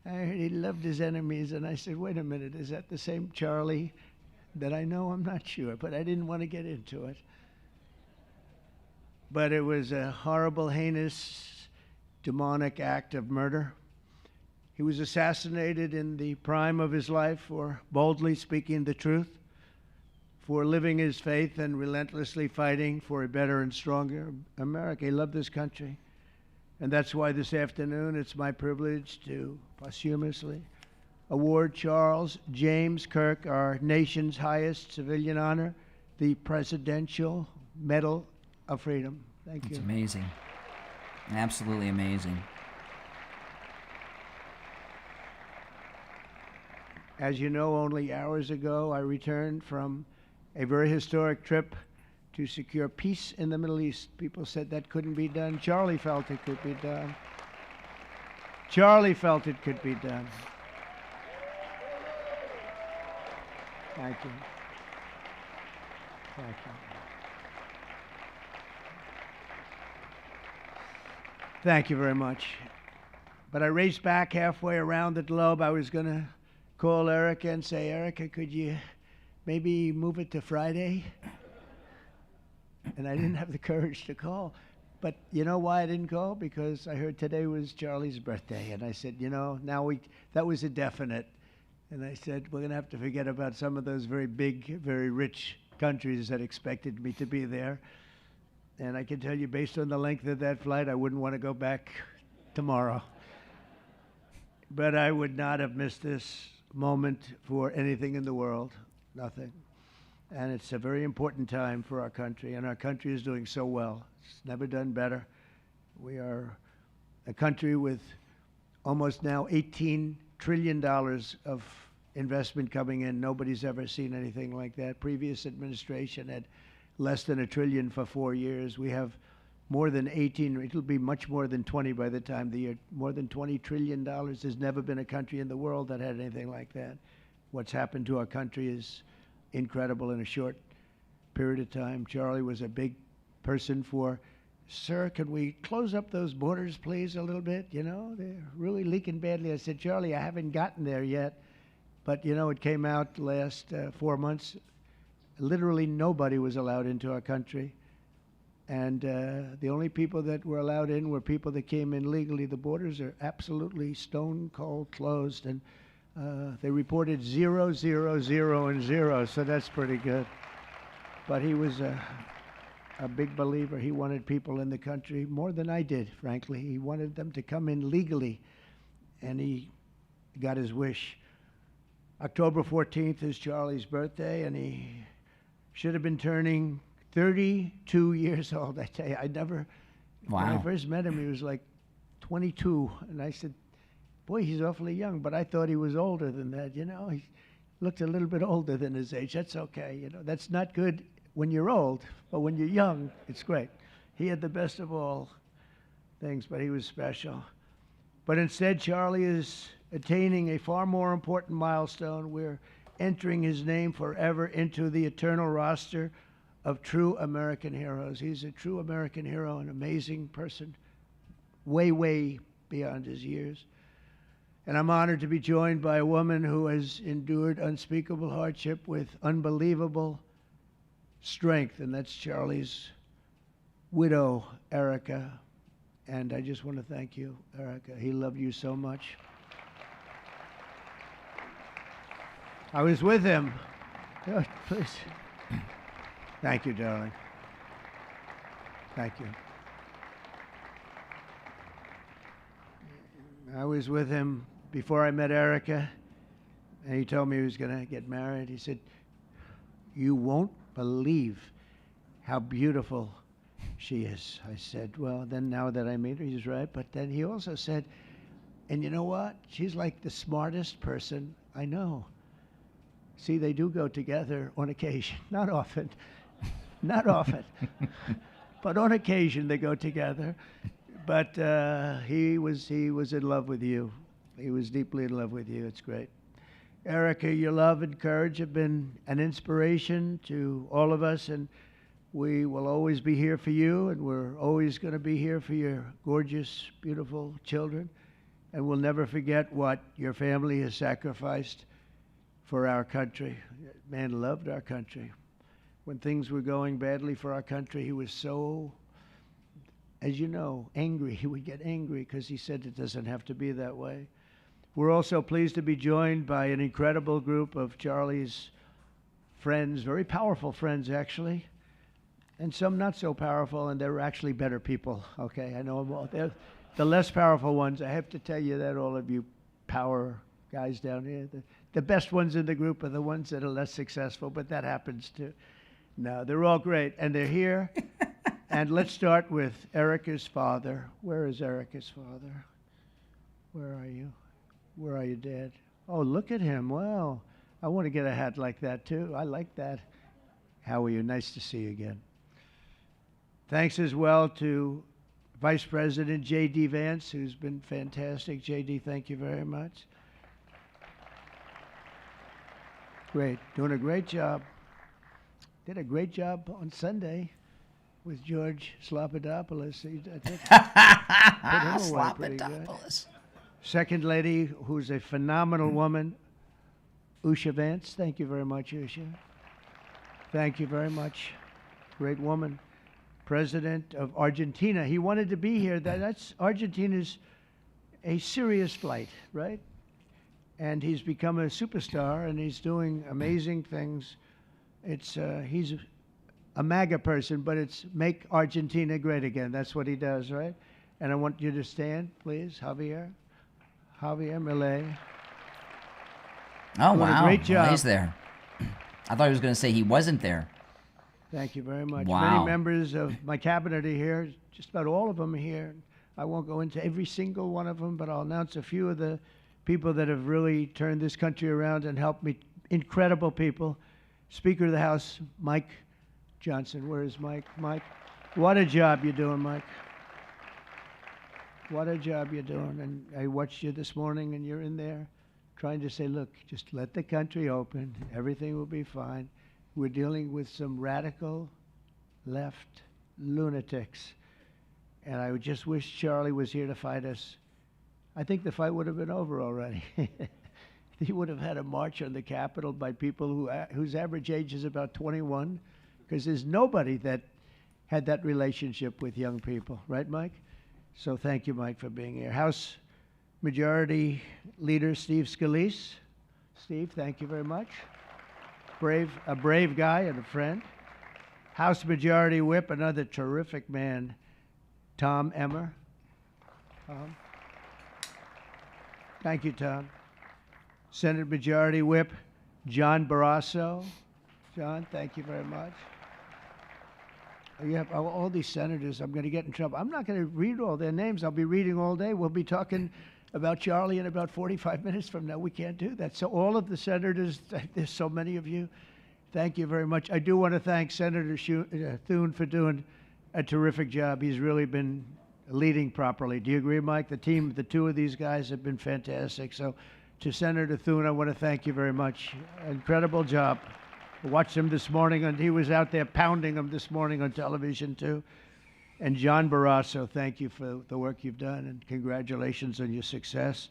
he loved his enemies. And I said, wait a minute, is that the same Charlie that I know? I'm not sure. But I didn't want to get into it. But it was a horrible, heinous, demonic act of murder. He was assassinated in the prime of his life for boldly speaking the truth, for living his faith and relentlessly fighting for a better and stronger America. He loved this country. And that's why this afternoon it's my privilege to posthumously award Charles James Kirk, our nation's highest civilian honor, the Presidential Medal of Freedom. Thank you. It's amazing. Absolutely amazing. As you know, only hours ago, I returned from a very historic trip to secure peace in the Middle East. People said that couldn't be done. Charlie felt it could be done. Charlie felt it could be done. Thank you. Thank you. Thank you very much. But I raced back halfway around the globe. I was going to call Erica and say, Erica, could you maybe move it to Friday? And I didn't have the courage to call. But you know why I didn't call? Because I heard today was Charlie's birthday. And I said, you know, that was a definite. And I said, we're going to have to forget about some of those very big, very rich countries that expected me to be there. And I can tell you, based on the length of that flight, I wouldn't want to go back tomorrow. But I would not have missed this moment for anything in the world. Nothing. And it's a very important time for our country, and our country is doing so well. It's never done better. We are a country with almost now $18 trillion of investment coming in. Nobody's ever seen anything like that. Previous administration had less than $1 trillion for 4 years. We have more than 18, it'll be much more than 20 by the time the year, more than $20 trillion. There's never been a country in the world that had anything like that. What's happened to our country is incredible in a short period of time. Charlie was a big person for, sir, could we close up those borders, please, a little bit? You know, they're really leaking badly. I said, Charlie, I haven't gotten there yet. But, you know, it came out last 4 months. Literally nobody was allowed into our country. And the only people that were allowed in were people that came in legally. The borders are absolutely stone cold closed. And they reported 0, 0, 0, and 0. So that's pretty good. But he was a big believer. He wanted people in the country more than I did, frankly. He wanted them to come in legally. And he got his wish. October 14th is Charlie's birthday, and he should have been turning 32 years old. I tell you, when I first met him, he was like 22. And I said, boy, he's awfully young. But I thought he was older than that, you know. He looked a little bit older than his age. That's okay, you know. That's not good when you're old, but when you're young, it's great. He had the best of all things, but he was special. But instead, Charlie is attaining a far more important milestone. We're entering his name forever into the eternal roster of true American heroes. He's a true American hero, an amazing person, way, way beyond his years. And I'm honored to be joined by a woman who has endured unspeakable hardship with unbelievable strength, and that's Charlie's widow, Erica. And I just want to thank you, Erica. He loved you so much. I was with him. Oh, please. Thank you, darling. Thank you. I was with him before I met Erica, and he told me he was going to get married. He said, you won't believe how beautiful she is. I said, well, then now that I meet her, he's right. But then he also said, and you know what? She's like the smartest person I know. See, they do go together on occasion. Not often. Not often. but on occasion they go together. But he was in love with you. He was deeply in love with you. It's great. Erica, your love and courage have been an inspiration to all of us, and we will always be here for you, and we're always going to be here for your gorgeous, beautiful children. And we'll never forget what your family has sacrificed for our country. Man loved our country. When things were going badly for our country, he was so, as you know, angry. He would get angry because he said it doesn't have to be that way. We're also pleased to be joined by an incredible group of Charlie's friends, very powerful friends, actually, and some not so powerful, and they're actually better people, okay? I know them all. They're the less powerful ones. I have to tell you that, all of you power guys down here. The best ones in the group are the ones that are less successful, but that happens too. No, they're all great, and they're here. And let's start with Erica's father. Where is Erica's father? Where are you? Where are you, Dad? Oh, look at him. Wow. I want to get a hat like that, too. I like that. How are you? Nice to see you again. Thanks as well to Vice President J.D. Vance, who's been fantastic. J.D., thank you very much. Great. Doing a great job. Did a great job on Sunday with George Slopadopoulos. Slopadopoulos. Second lady, who's a phenomenal woman, Usha Vance. Thank you very much, Usha. Thank you very much. Great woman. President of Argentina. He wanted to be here. That's Argentina's a serious flight, right? And he's become a superstar, and he's doing amazing things. He's a MAGA person, but it's make Argentina great again. That's what he does, right? And I want you to stand, please, Javier Milei. Oh, wow. Great job. Well, he's there. I thought he was going to say he wasn't there. Thank you very much. Wow. Many members of my cabinet are here. Just about all of them are here. I won't go into every single one of them, but I'll announce a few of the people that have really turned this country around and helped me. Incredible people. Speaker of the House, Mike Johnson. Where is Mike? Mike, what a job you're doing, Mike. What a job you're doing. And I watched you this morning, and you're in there trying to say, look, just let the country open. Everything will be fine. We're dealing with some radical left lunatics. And I would just wish Charlie was here to fight us. I think the fight would have been over already. He would have had a march on the Capitol by people whose average age is about 21, because there's nobody that had that relationship with young people. Right, Mike? So thank you, Mike, for being here. House Majority Leader Steve Scalise. Steve, thank you very much. A brave guy and a friend. House Majority Whip, another terrific man, Tom Emmer. Tom. Thank you, Tom. Senate Majority Whip, John Barrasso. John, thank you very much. You have all these senators. I'm going to get in trouble. I'm not going to read all their names. I'll be reading all day. We'll be talking about Charlie in about 45 minutes from now. We can't do that. So all of the senators, there's so many of you, thank you very much. I do want to thank Senator Thune for doing a terrific job. He's really been leading properly. Do you agree, Mike? The two of these guys have been fantastic. So to Senator Thune, I want to thank you very much. Incredible job. I watched him this morning, and he was out there pounding them this morning on television, too. And John Barrasso, thank you for the work you've done, and congratulations on your success.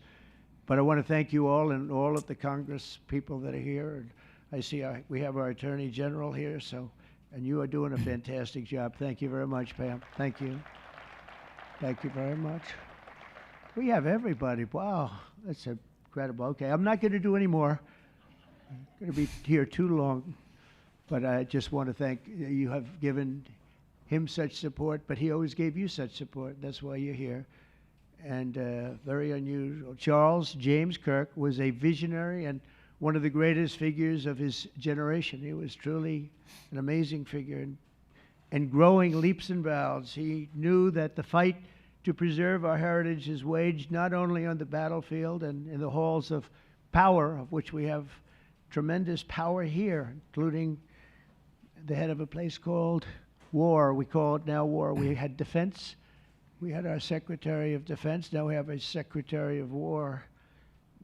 But I want to thank you all and all of the Congress people that are here. And I see we have our Attorney General here, and you are doing a fantastic job. Thank you very much, Pam. Thank you. Thank you very much. We have everybody. Wow, that's incredible. Okay, I'm not going to do any more. I'm going to be here too long, but I just want to thank you. Have given him such support, but he always gave you such support. That's why you're here. And very unusual. Charles James Kirk was a visionary and one of the greatest figures of his generation. He was truly an amazing figure and growing leaps and bounds. He knew that the fight to preserve our heritage is waged not only on the battlefield and in the halls of power, of which we have tremendous power here, including the head of a place called war. We call it now war. We had defense. We had our Secretary of Defense. Now we have a Secretary of War.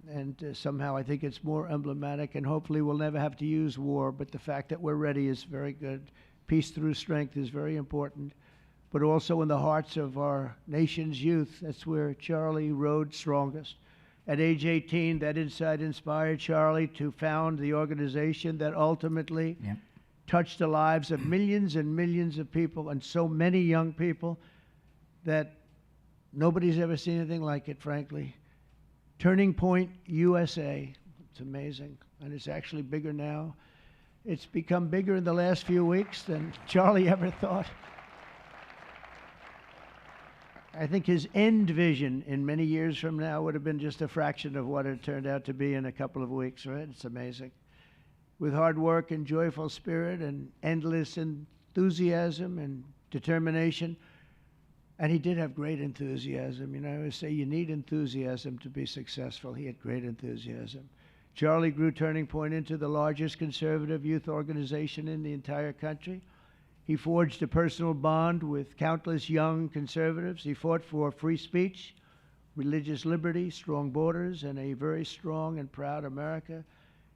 And somehow I think it's more emblematic, and hopefully we'll never have to use war. But the fact that we're ready is very good. Peace through strength is very important. But also in the hearts of our nation's youth, that's where Charlie rode strongest. At age 18, that insight inspired Charlie to found the organization that ultimately touched the lives of millions and millions of people, and so many young people that nobody's ever seen anything like it, frankly. Turning Point USA. It's amazing, and it's actually bigger now. It's become bigger in the last few weeks than Charlie ever thought. I think his end vision in many years from now would have been just a fraction of what it turned out to be in a couple of weeks, right? It's amazing. With hard work and joyful spirit and endless enthusiasm and determination. And he did have great enthusiasm. You know, I always say you need enthusiasm to be successful. He had great enthusiasm. Charlie grew Turning Point into the largest conservative youth organization in the entire country. He forged a personal bond with countless young conservatives. He fought for free speech, religious liberty, strong borders, and a very strong and proud America.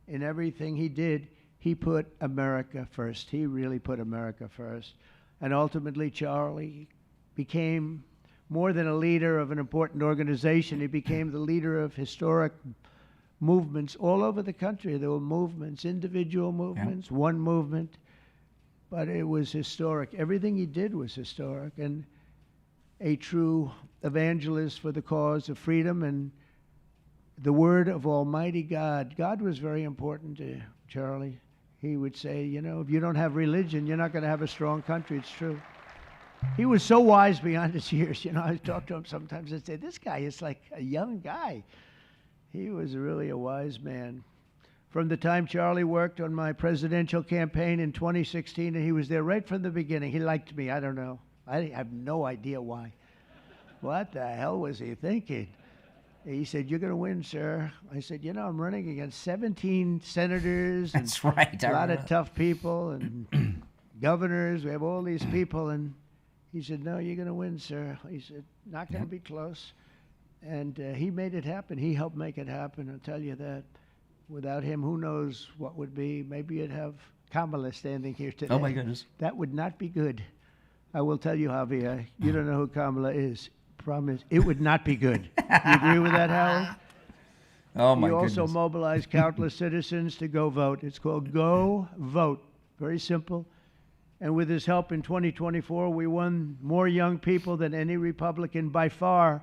In everything he did, he put America first. He really put America first. And ultimately, Charlie became more than a leader of an important organization. He became the leader of historic movements all over the country. There were movements, individual movements, one movement. But it was historic. Everything he did was historic, and a true evangelist for the cause of freedom and the word of Almighty God. God was very important to Charlie. He would say, you know, if you don't have religion, you're not going to have a strong country. It's true. He was so wise beyond his years. You know, I talk to him sometimes and say, this guy is like a young guy. He was really a wise man. From the time Charlie worked on my presidential campaign in 2016, and he was there right from the beginning. He liked me. I don't know. I have no idea why. What the hell was he thinking? He said, you're going to win, sir. I said, you know, I'm running against 17 senators. That's right. A lot of tough people and governors. We have all these people. And he said, no, you're going to win, sir. He said, not going to be close. And he made it happen. He helped make it happen, I'll tell you that. Without him, who knows what would be. Maybe you'd have Kamala standing here today. Oh, my goodness. That would not be good. I will tell you, Javier, you don't know who Kamala is. Promise. It would not be good. You agree with that, Howard? Oh, my goodness. You also mobilized countless citizens to go vote. It's called Go Vote. Very simple. And with his help in 2024, we won more young people than any Republican by far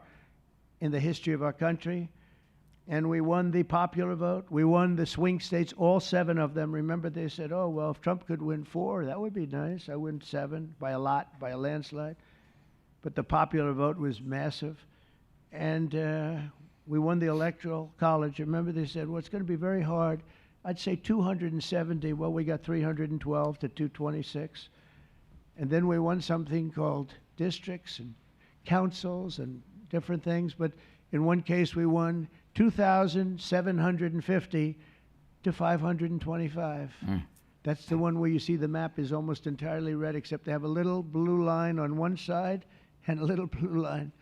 in the history of our country. And we won the popular vote. We won the swing states, all 7 of them. Remember, they said, oh, well, if Trump could win 4, that would be nice. I win 7 by a lot, by a landslide. But the popular vote was massive. And we won the Electoral College. Remember, they said, well, it's going to be very hard. I'd say 270. Well, we got 312 to 226. And then we won something called districts and councils and different things. But in one case, we won 2,750 to 525. That's the one where you see the map is almost entirely red, except they have a little blue line on one side and a little blue line,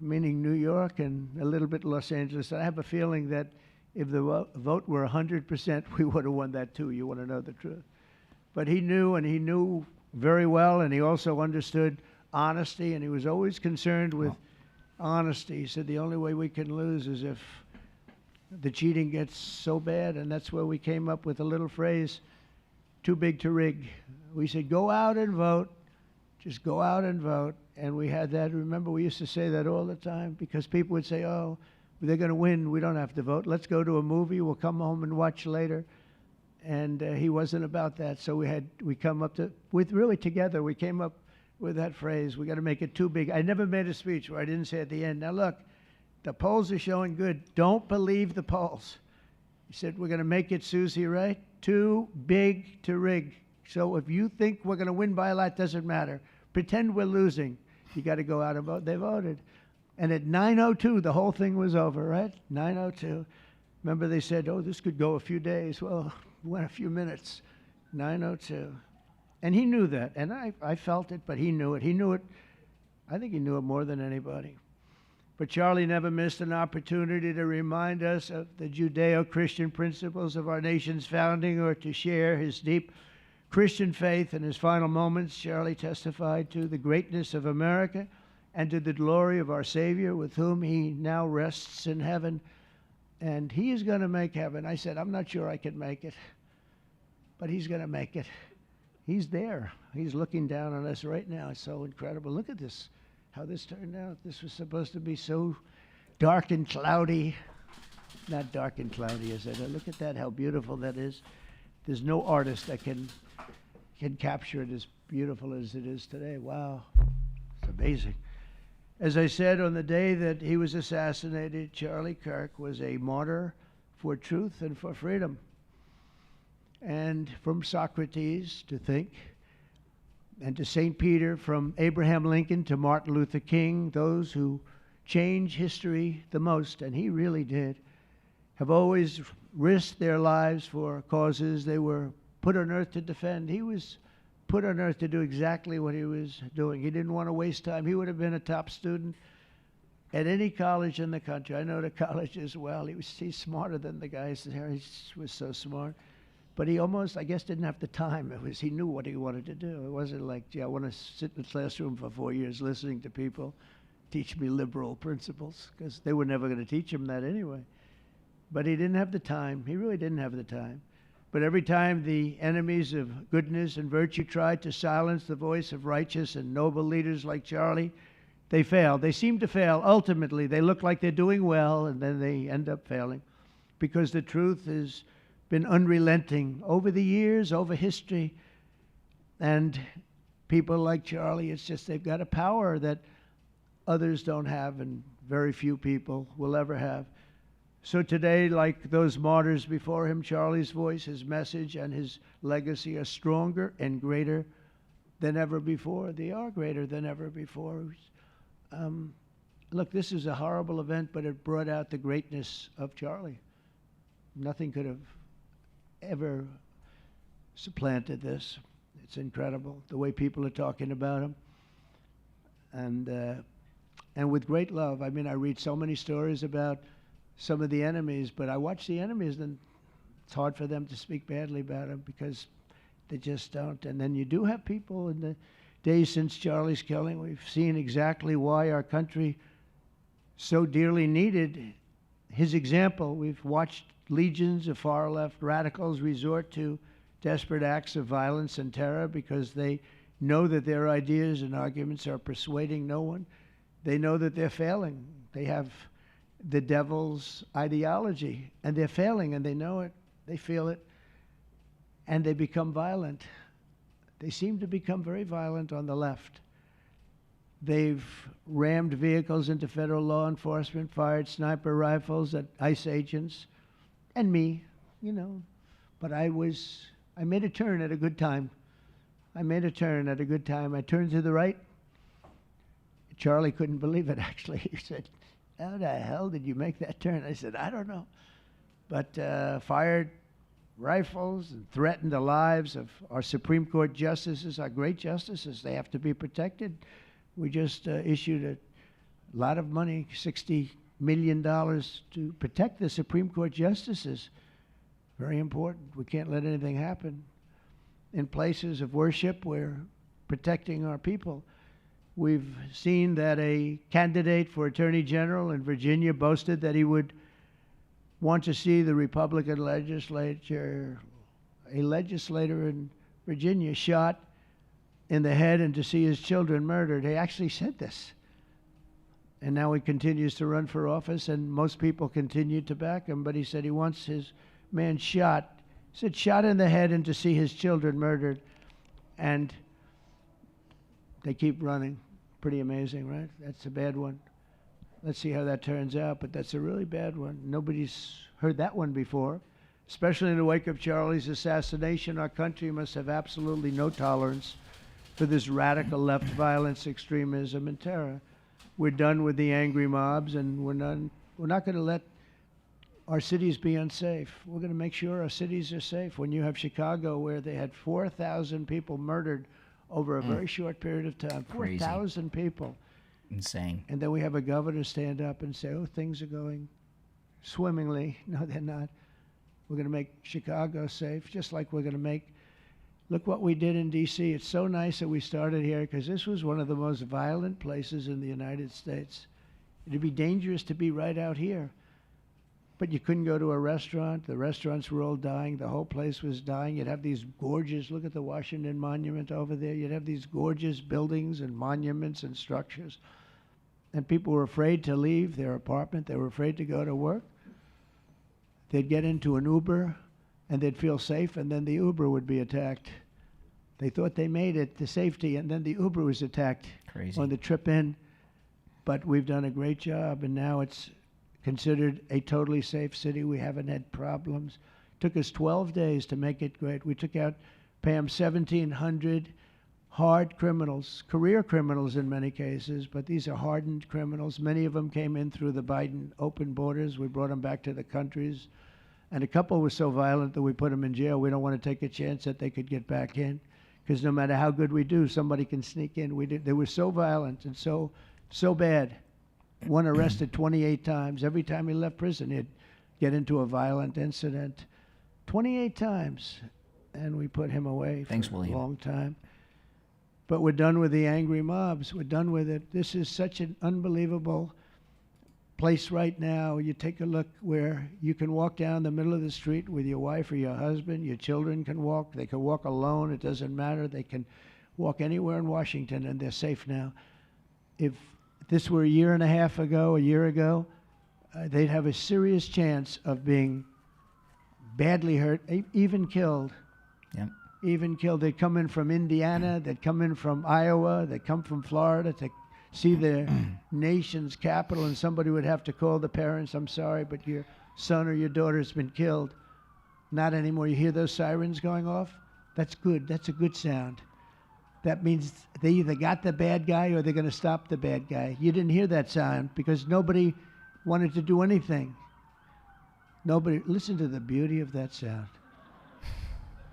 meaning New York and a little bit Los Angeles. I have a feeling that if the vote were 100%, we would have won that too. You want to know the truth. But he knew, and he knew very well, and he also understood honesty, and he was always concerned with honesty. He said the only way we can lose is if the cheating gets so bad, and that's where we came up with a little phrase, too big to rig. We said, go out and vote. Just go out and vote. And we had that. Remember, we used to say that all the time because people would say, oh, they're going to win. We don't have to vote. Let's go to a movie. We'll come home and watch later. And he wasn't about that. So we come up to, with really together, we came up with that phrase, we got to make it too big. I never made a speech where I didn't say at the end, now look, the polls are showing good. Don't believe the polls. He said, we're going to make it, Susie, right? Too big to rig. So if you think we're going to win by a lot, doesn't matter. Pretend we're losing. You got to go out and vote. They voted. And at 9:02, the whole thing was over, right? 9:02. Remember they said, oh, this could go a few days. Well, it went a few minutes. 9:02. And he knew that, and I felt it, but he knew it. He knew it. I think he knew it more than anybody. But Charlie never missed an opportunity to remind us of the Judeo-Christian principles of our nation's founding or to share his deep Christian faith. In his final moments, Charlie testified to the greatness of America and to the glory of our Savior, with whom he now rests in heaven. And he is going to make heaven. I said, I'm not sure I can make it, but he's going to make it. He's there. He's looking down on us right now. It's so incredible. Look at this, how this turned out. This was supposed to be so dark and cloudy. Not dark and cloudy, is it? Look at that, how beautiful that is. There's no artist that can capture it as beautiful as it is today. Wow, it's amazing. As I said, on the day that he was assassinated, Charlie Kirk was a martyr for truth and for freedom. And from Socrates to think, and to St. Peter, from Abraham Lincoln to Martin Luther King, those who change history the most, and he really did, have always risked their lives for causes they were put on earth to defend. He was put on earth to do exactly what he was doing. He didn't want to waste time. He would have been a top student at any college in the country. I know the colleges well. He's smarter than the guys there. He was so smart. But he almost, I guess, didn't have the time. He knew what he wanted to do. It wasn't like, gee, I want to sit in the classroom for 4 years listening to people teach me liberal principles, because they were never going to teach him that anyway. But he didn't have the time. He really didn't have the time. But every time the enemies of goodness and virtue tried to silence the voice of righteous and noble leaders like Charlie, they failed. They seem to fail. Ultimately, they look like they're doing well, and then they end up failing, because the truth has been unrelenting over the years, over history. And people like Charlie, it's just they've got a power that others don't have, and very few people will ever have. So today, like those martyrs before him, Charlie's voice, his message, and his legacy are stronger and greater than ever before. They are greater than ever before. Look, this is a horrible event, but it brought out the greatness of Charlie. Nothing could have ever supplanted this. It's incredible, the way people are talking about him. And with great love. I mean, I read so many stories about some of the enemies, but I watch the enemies, and it's hard for them to speak badly about him because they just don't. And then you do have people in the days since Charlie's killing, we've seen exactly why our country so dearly needed his example. We've watched legions of far-left radicals resort to desperate acts of violence and terror because they know that their ideas and arguments are persuading no one. They know that they're failing. They have the devil's ideology, and they're failing, and they know it. They feel it, and they become violent. They seem to become very violent on the left. They've rammed vehicles into federal law enforcement, fired sniper rifles at ICE agents, and me, you know. But I made a turn at a good time. I turned to the right. Charlie couldn't believe it, actually. He said, how the hell did you make that turn? I said, I don't know. But fired rifles and threatened the lives of our Supreme Court justices, our great justices. They have to be protected. We just issued a lot of money, $60 million, to protect the Supreme Court justices. Very important. We can't let anything happen. In places of worship, we're protecting our people. We've seen that a candidate for Attorney General in Virginia boasted that he would want to see the Republican legislature, a legislator in Virginia, shot in the head and to see his children murdered. He actually said this. And now he continues to run for office, and most people continue to back him, but he said he wants his man shot. He said shot in the head and to see his children murdered. And they keep running. Pretty amazing, right? That's a bad one. Let's see how that turns out, but that's a really bad one. Nobody's heard that one before. Especially in the wake of Charlie's assassination, our country must have absolutely no tolerance for this radical left violence, extremism, and terror. We're done with the angry mobs, and we're not going to let our cities be unsafe. We're going to make sure our cities are safe. When you have Chicago, where they had 4,000 people murdered over a very short period of time, 4,000 people. Insane. And then we have a governor stand up and say, oh, things are going swimmingly. No, they're not. We're going to make Chicago safe, just like we're going to make, look what we did in D.C. It's so nice that we started here, because this was one of the most violent places in the United States. It'd be dangerous to be right out here. But you couldn't go to a restaurant. The restaurants were all dying. The whole place was dying. You'd have these gorgeous, look at the Washington Monument over there. You'd have these gorgeous buildings and monuments and structures. And people were afraid to leave their apartment. They were afraid to go to work. They'd get into an Uber and they'd feel safe, and then the Uber would be attacked. They thought they made it to safety, and then the Uber was attacked on the trip in. But we've done a great job, and now it's considered a totally safe city. We haven't had problems. Took us 12 days to make it great. We took out, Pam, 1,700 hard criminals, career criminals in many cases, but these are hardened criminals. Many of them came in through the Biden open borders. We brought them back to the countries. And a couple were so violent that we put them in jail. We don't want to take a chance that they could get back in, because no matter how good we do, somebody can sneak in. They were so violent and so bad. One arrested 28 times. Every time he left prison, he'd get into a violent incident. 28 times. And we put him away for a long time. But we're done with the angry mobs. We're done with it. This is such an unbelievable place right now. You take a look where you can walk down the middle of the street with your wife or your husband. Your children can walk. They can walk alone. It doesn't matter. They can walk anywhere in Washington, and they're safe now. If this were a year ago, they'd have a serious chance of being badly hurt, even killed. Yep. Even killed. They'd come in from Indiana. They'd come in from Iowa. They'd come from Florida to see the nation's capital, and somebody would have to call the parents, I'm sorry, but your son or your daughter's been killed. Not anymore. You hear those sirens going off? That's good. That's a good sound. That means they either got the bad guy or they're going to stop the bad guy. You didn't hear that sound because nobody wanted to do anything. Nobody. Listen to the beauty of that sound.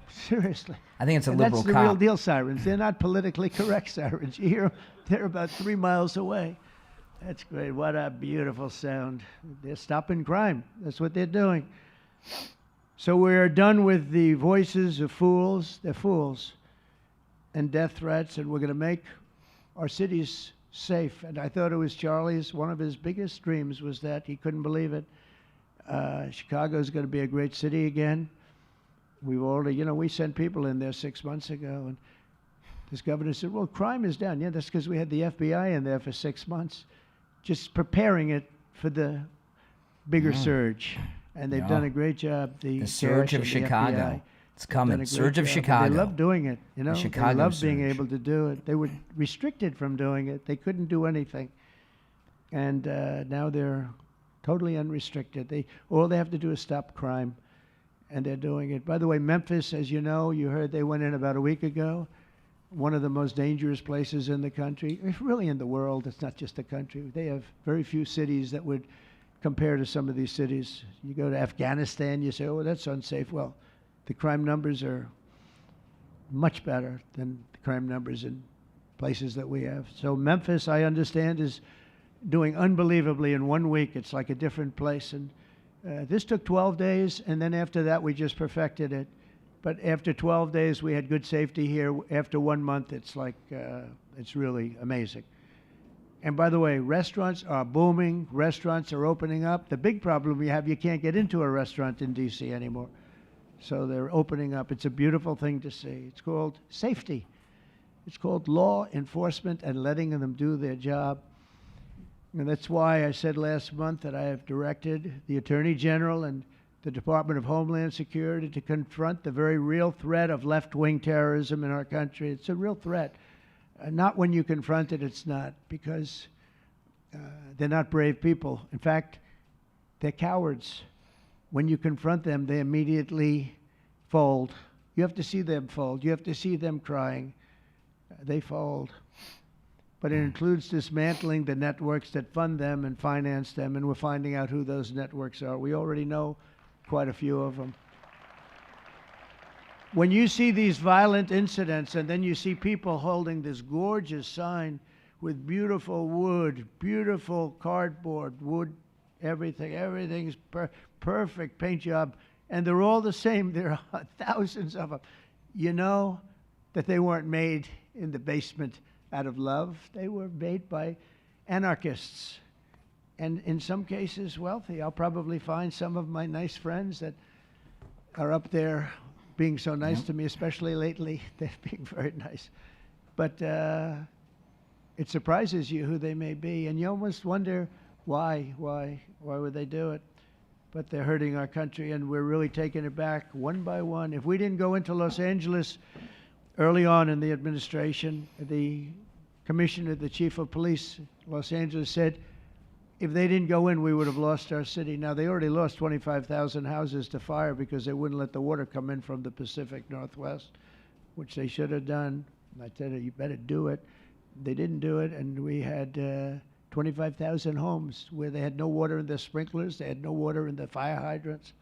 Seriously. I think it's a liberal cop. That's the real deal sirens. They're not politically correct sirens. You hear them, they're about 3 miles away. That's great. What a beautiful sound. They're stopping crime. That's what they're doing. So we're done with the voices of fools. They're fools. And death threats, and we're going to make our cities safe. And I thought it was Charlie's, one of his biggest dreams was that. He couldn't believe it. Chicago's going to be a great city again. We've already, we sent people in there 6 months ago, and this governor said, well, crime is down. Yeah, that's because we had the FBI in there for 6 months, just preparing it for the bigger surge. And they've done a great job. The surge of Chicago. FBI. It's coming. Surge of Chicago. They love doing it. They love being surge. able to do it. They were restricted from doing it. They couldn't do anything. And now they're totally unrestricted. All they have to do is stop crime, and they're doing it. By the way, Memphis, as you know, you heard they went in about a week ago. One of the most dangerous places in the country. It's really in the world. It's not just the country. They have very few cities that would compare to some of these cities. You go to Afghanistan, you say, oh, that's unsafe. Well, the crime numbers are much better than the crime numbers in places that we have. So Memphis, I understand, is doing unbelievably in 1 week. It's like a different place. And this took 12 days, and then after that, we just perfected it. But after 12 days, we had good safety here. After 1 month, it's like, it's really amazing. And by the way, restaurants are booming. Restaurants are opening up. The big problem we have, you can't get into a restaurant in D.C. anymore. So they're opening up. It's a beautiful thing to see. It's called safety. It's called law enforcement and letting them do their job. And that's why I said last month that I have directed the Attorney General and the Department of Homeland Security to confront the very real threat of left-wing terrorism in our country. It's a real threat. Not when you confront it, it's not, because they're not brave people. In fact, they're cowards. When you confront them, they immediately fold. You have to see them fold. You have to see them crying. They fold. but it includes dismantling the networks that fund them and finance them, and we're finding out who those networks are. We already know quite a few of them. When you see these violent incidents and then you see people holding this gorgeous sign with beautiful wood, beautiful cardboard, wood, everything's perfect paint job, and they're all the same. There are thousands of them. You know that they weren't made in the basement out of love. They were made by anarchists, and in some cases wealthy. I'll probably find some of my nice friends that are up there being so nice to me, especially lately. They're being very nice. But it surprises you who they may be, and you almost wonder why would they do it? But they're hurting our country, and we're really taking it back one by one. If we didn't go into Los Angeles early on in the administration, the commissioner, the chief of police, Los Angeles, said if they didn't go in, we would have lost our city. Now, they already lost 25,000 houses to fire because they wouldn't let the water come in from the Pacific Northwest, which they should have done. I said, you better do it. They didn't do it, and we had 25,000 homes where they had no water in their sprinklers, they had no water in the fire hydrants.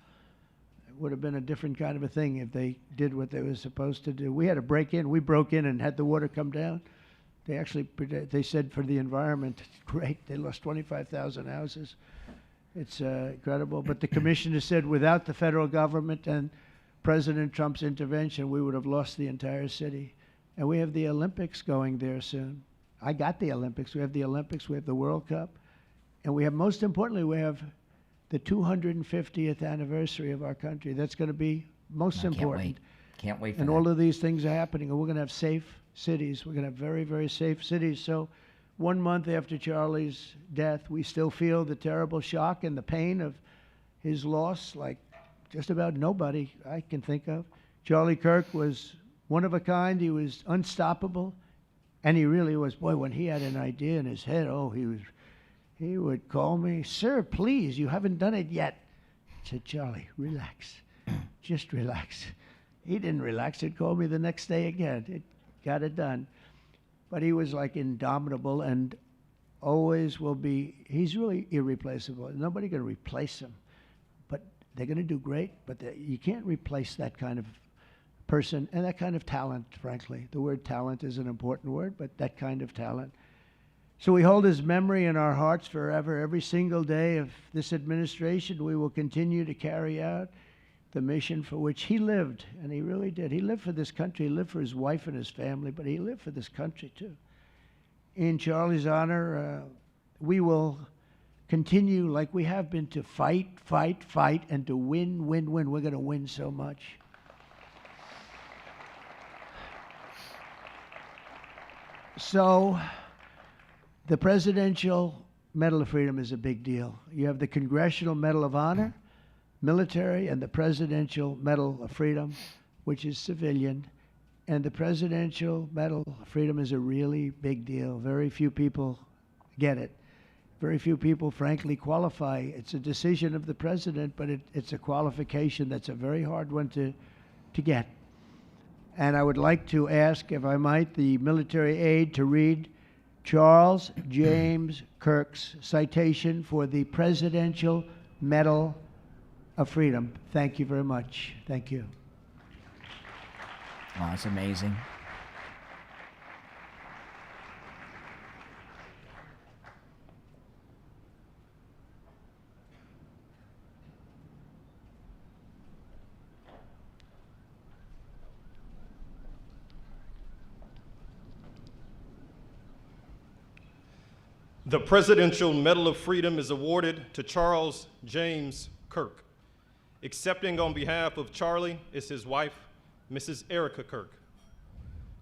It would have been a different kind of a thing if they did what they were supposed to do. We had to break in. We broke in and had the water come down. They said for the environment, great, they lost 25,000 houses. It's incredible. But the commissioner said without the federal government and President Trump's intervention, we would have lost the entire city. And we have the Olympics going there soon. I got the Olympics. We have the Olympics. We have the World Cup. And we have, most importantly, we have the 250th anniversary of our country. That's going to be most important. Can't wait for and that. all of these things are happening. And we're going to have safe cities. We're going to have very, very safe cities. So 1 month after Charlie's death, we still feel the terrible shock and the pain of his loss like just about nobody I can think of. Charlie Kirk was one of a kind. He was unstoppable. And he really was. Boy, when he had an idea in his head, he would call me, sir, please, you haven't done it yet. I said, Charlie, relax. Just relax. He didn't relax. He'd call me the next day again. It got it done. But he was like indomitable and always will be. He's really irreplaceable. Nobody going to replace him. But they're going to do great. But you can't replace that kind of person and that kind of talent, frankly. The word talent is an important word, but that kind of talent. So we hold his memory in our hearts forever. Every single day of this administration, we will continue to carry out the mission for which he lived, and he really did. He lived for this country. He lived for his wife and his family, but he lived for this country too. In Charlie's honor, we will continue like we have been to fight, and to win. We're going to win so much. So the Presidential Medal of Freedom is a big deal. You have the Congressional Medal of Honor, military, and the Presidential Medal of Freedom, which is civilian. And the Presidential Medal of Freedom is a really big deal. Very few people get it. Very few people, frankly, qualify. It's a decision of the president, but it's a qualification that's a very hard one to get. And I would like to ask, if I might, the military aide to read Charles James Kirk's citation for the Presidential Medal of Freedom. Thank you very much. Thank you. Wow, that's amazing. The Presidential Medal of Freedom is awarded to Charles James Kirk. Accepting on behalf of Charlie is his wife, Mrs. Erica Kirk.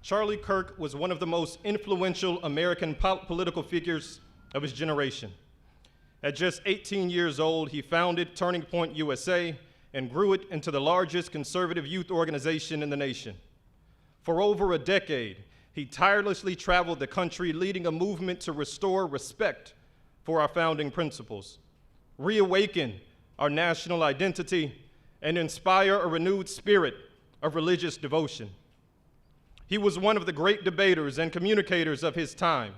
Charlie Kirk was one of the most influential American political figures of his generation. At just 18 years old, he founded Turning Point USA and grew it into the largest conservative youth organization in the nation. For over a decade, he tirelessly traveled the country, leading a movement to restore respect for our founding principles, reawaken our national identity, and inspire a renewed spirit of religious devotion. He was one of the great debaters and communicators of his time,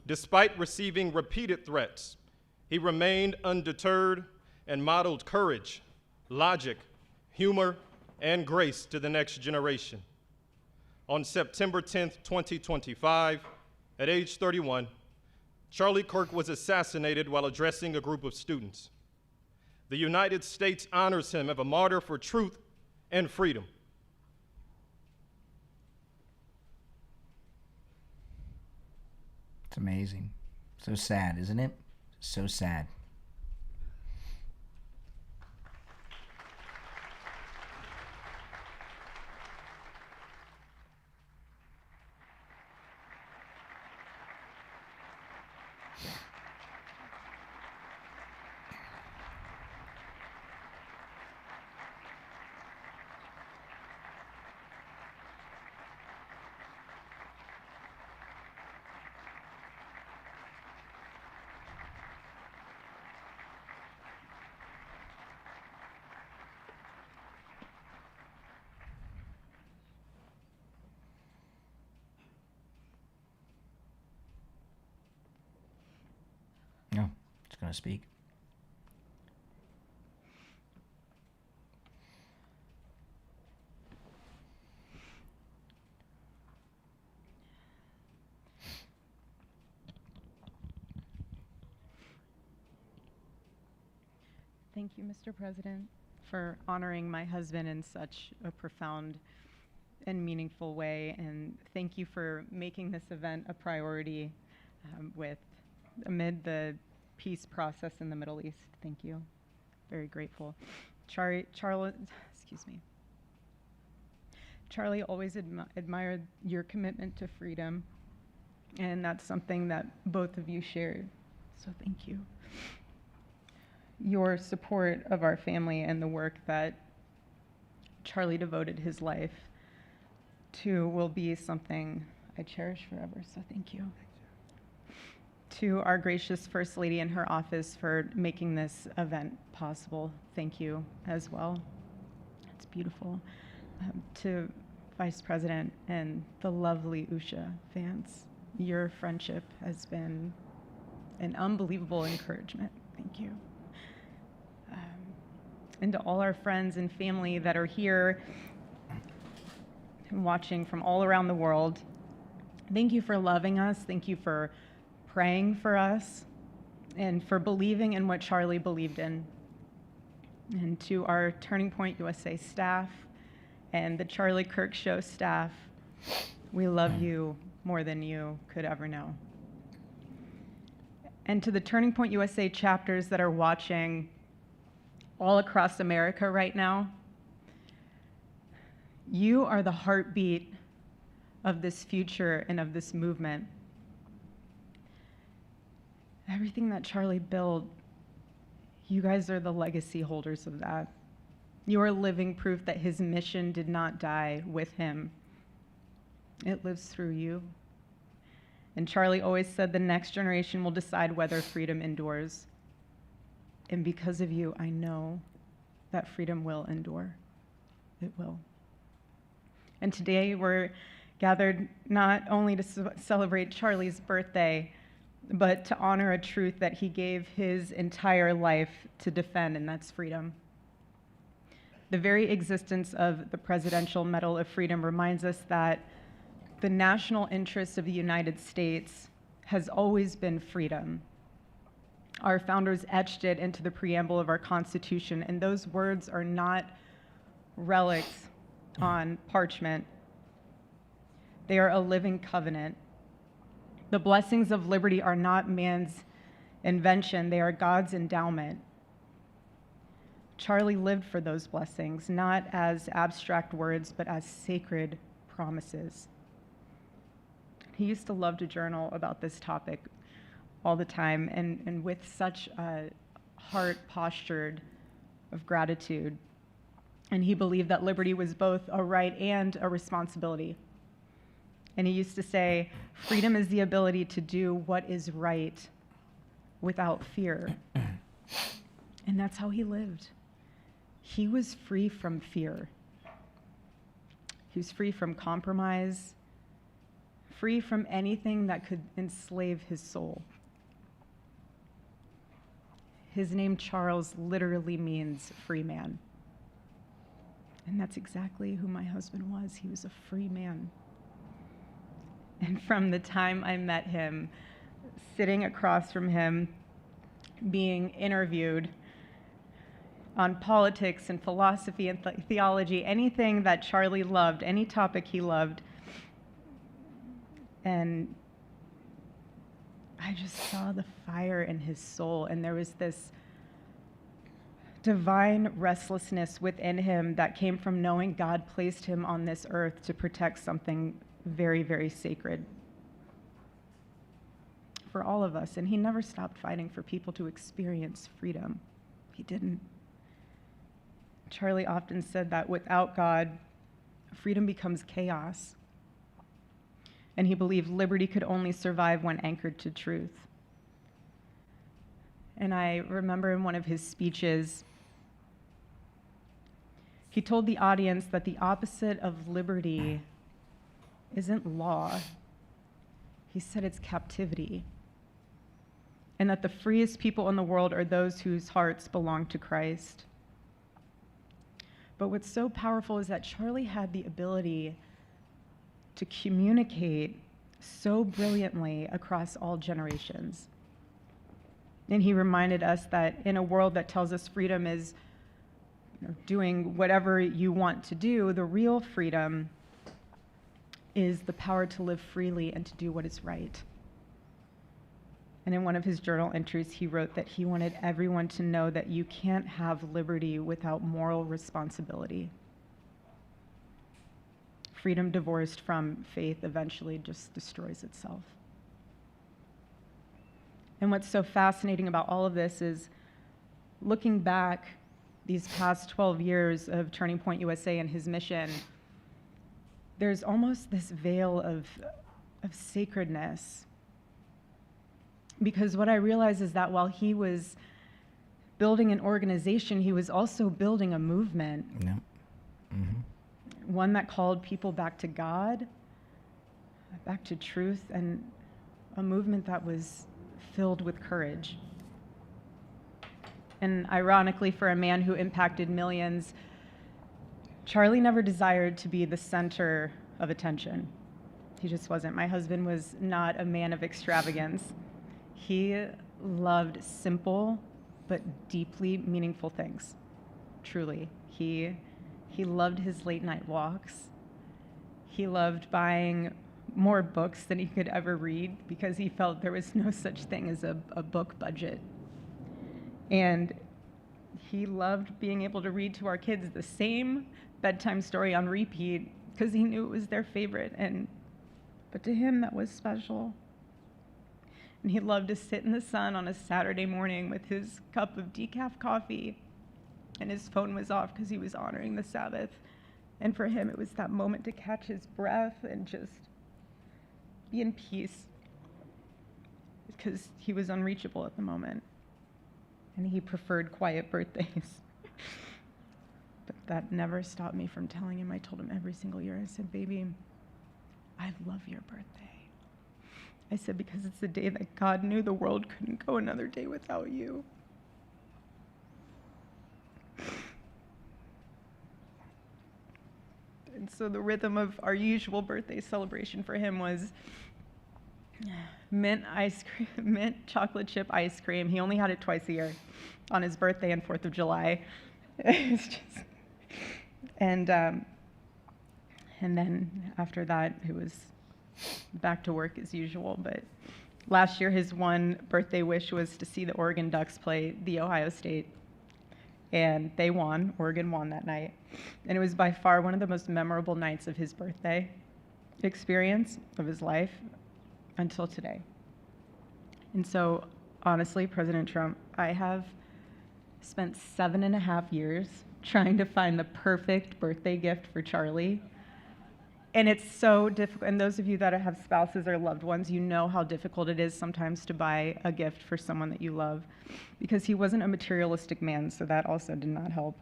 Despite receiving repeated threats, he remained undeterred and modeled courage, logic, humor, and grace to the next generation. On September 10th, 2025, at age 31, Charlie Kirk was assassinated while addressing a group of students. The United States honors him as a martyr for truth and freedom. It's amazing. So sad, isn't it? So sad. No, it's going to speak. Thank you, Mr. President, for honoring my husband in such a profound and meaningful way. And thank you for making this event a priority amid the peace process in the Middle East. Thank you. Very grateful. Charlie always admired your commitment to freedom, and that's something that both of you shared. So thank you. Your support of our family and the work that Charlie devoted his life to will be something I cherish forever, so thank you. To our gracious First Lady in her office for making this event possible, thank you as well. It's beautiful. To Vice President and the lovely Usha fans, your friendship has been an unbelievable encouragement. Thank you. And to all our friends and family that are here and watching from all around the world, thank you for loving us. Thank you for praying for us and for believing in what Charlie believed in. And to our Turning Point USA staff and the Charlie Kirk Show staff, we love you more than you could ever know. And to the Turning Point USA chapters that are watching all across America right now, you are the heartbeat of this future and of this movement. Everything that Charlie built, you guys are the legacy holders of that. You are living proof that his mission did not die with him. It lives through you. And Charlie always said the next generation will decide whether freedom endures. And because of you, I know that freedom will endure. It will. And today we're gathered not only to celebrate Charlie's birthday, but to honor a truth that he gave his entire life to defend, and that's freedom. The very existence of the Presidential Medal of Freedom reminds us that the national interest of the United States has always been freedom. Our founders etched it into the preamble of our Constitution, and those words are not relics on parchment. They are a living covenant. The blessings of liberty are not man's invention, they are God's endowment. Charlie lived for those blessings, not as abstract words, but as sacred promises. He used to love to journal about this topic all the time, and with such a heart postured of gratitude. And he believed that liberty was both a right and a responsibility. And he used to say, freedom is the ability to do what is right without fear. And that's how he lived. He was free from fear. He was free from compromise, free from anything that could enslave his soul. His name, Charles, literally means free man. And that's exactly who my husband was. He was a free man. And from the time I met him, sitting across from him, being interviewed on politics and philosophy and theology, anything that Charlie loved, any topic he loved. And I just saw the fire in his soul, and there was this divine restlessness within him that came from knowing God placed him on this earth to protect something very, very sacred for all of us. And he never stopped fighting for people to experience freedom. He didn't. Charlie often said that without God, freedom becomes chaos. And he believed liberty could only survive when anchored to truth. And I remember in one of his speeches, he told the audience that the opposite of liberty isn't law. He said it's captivity. And that the freest people in the world are those whose hearts belong to Christ. But what's so powerful is that Charlie had the ability to communicate so brilliantly across all generations. And he reminded us that in a world that tells us freedom is doing whatever you want to do, the real freedom is the power to live freely and to do what is right. And in one of his journal entries, he wrote that he wanted everyone to know that you can't have liberty without moral responsibility. Freedom divorced from faith eventually just destroys itself. And what's so fascinating about all of this is looking back these past 12 years of Turning Point USA and his mission, there's almost this veil of sacredness. Because what I realize is that while he was building an organization, he was also building a movement. Yeah. Mm-hmm. One that called people back to God, back to truth, and a movement that was filled with courage. And ironically, for a man who impacted millions, Charlie never desired to be the center of attention. He just wasn't. My husband was not a man of extravagance. He loved simple but deeply meaningful things, truly. He loved his late night walks. He loved buying more books than he could ever read because he felt there was no such thing as a book budget. And he loved being able to read to our kids the same bedtime story on repeat because he knew it was their favorite. But to him, that was special. And he loved to sit in the sun on a Saturday morning with his cup of decaf coffee, and his phone was off because he was honoring the Sabbath. And for him, it was that moment to catch his breath and just be in peace because he was unreachable at the moment. And he preferred quiet birthdays. But that never stopped me from telling him. I told him every single year, I said, baby, I love your birthday. I said, because it's the day that God knew the world couldn't go another day without you. And so the rhythm of our usual birthday celebration for him was mint ice cream, mint chocolate chip ice cream. He only had it twice a year, on his birthday and 4th of July. It's just, and then after that, it was back to work as usual. But last year, his one birthday wish was to see the Oregon Ducks play the Ohio State. And they won. Oregon won that night. And it was by far one of the most memorable nights of his birthday experience of his life until today. And so, honestly, President Trump, I have spent 7.5 years trying to find the perfect birthday gift for Charlie. And it's so difficult. And those of you that have spouses or loved ones, you know how difficult it is sometimes to buy a gift for someone that you love, because he wasn't a materialistic man, so that also did not help.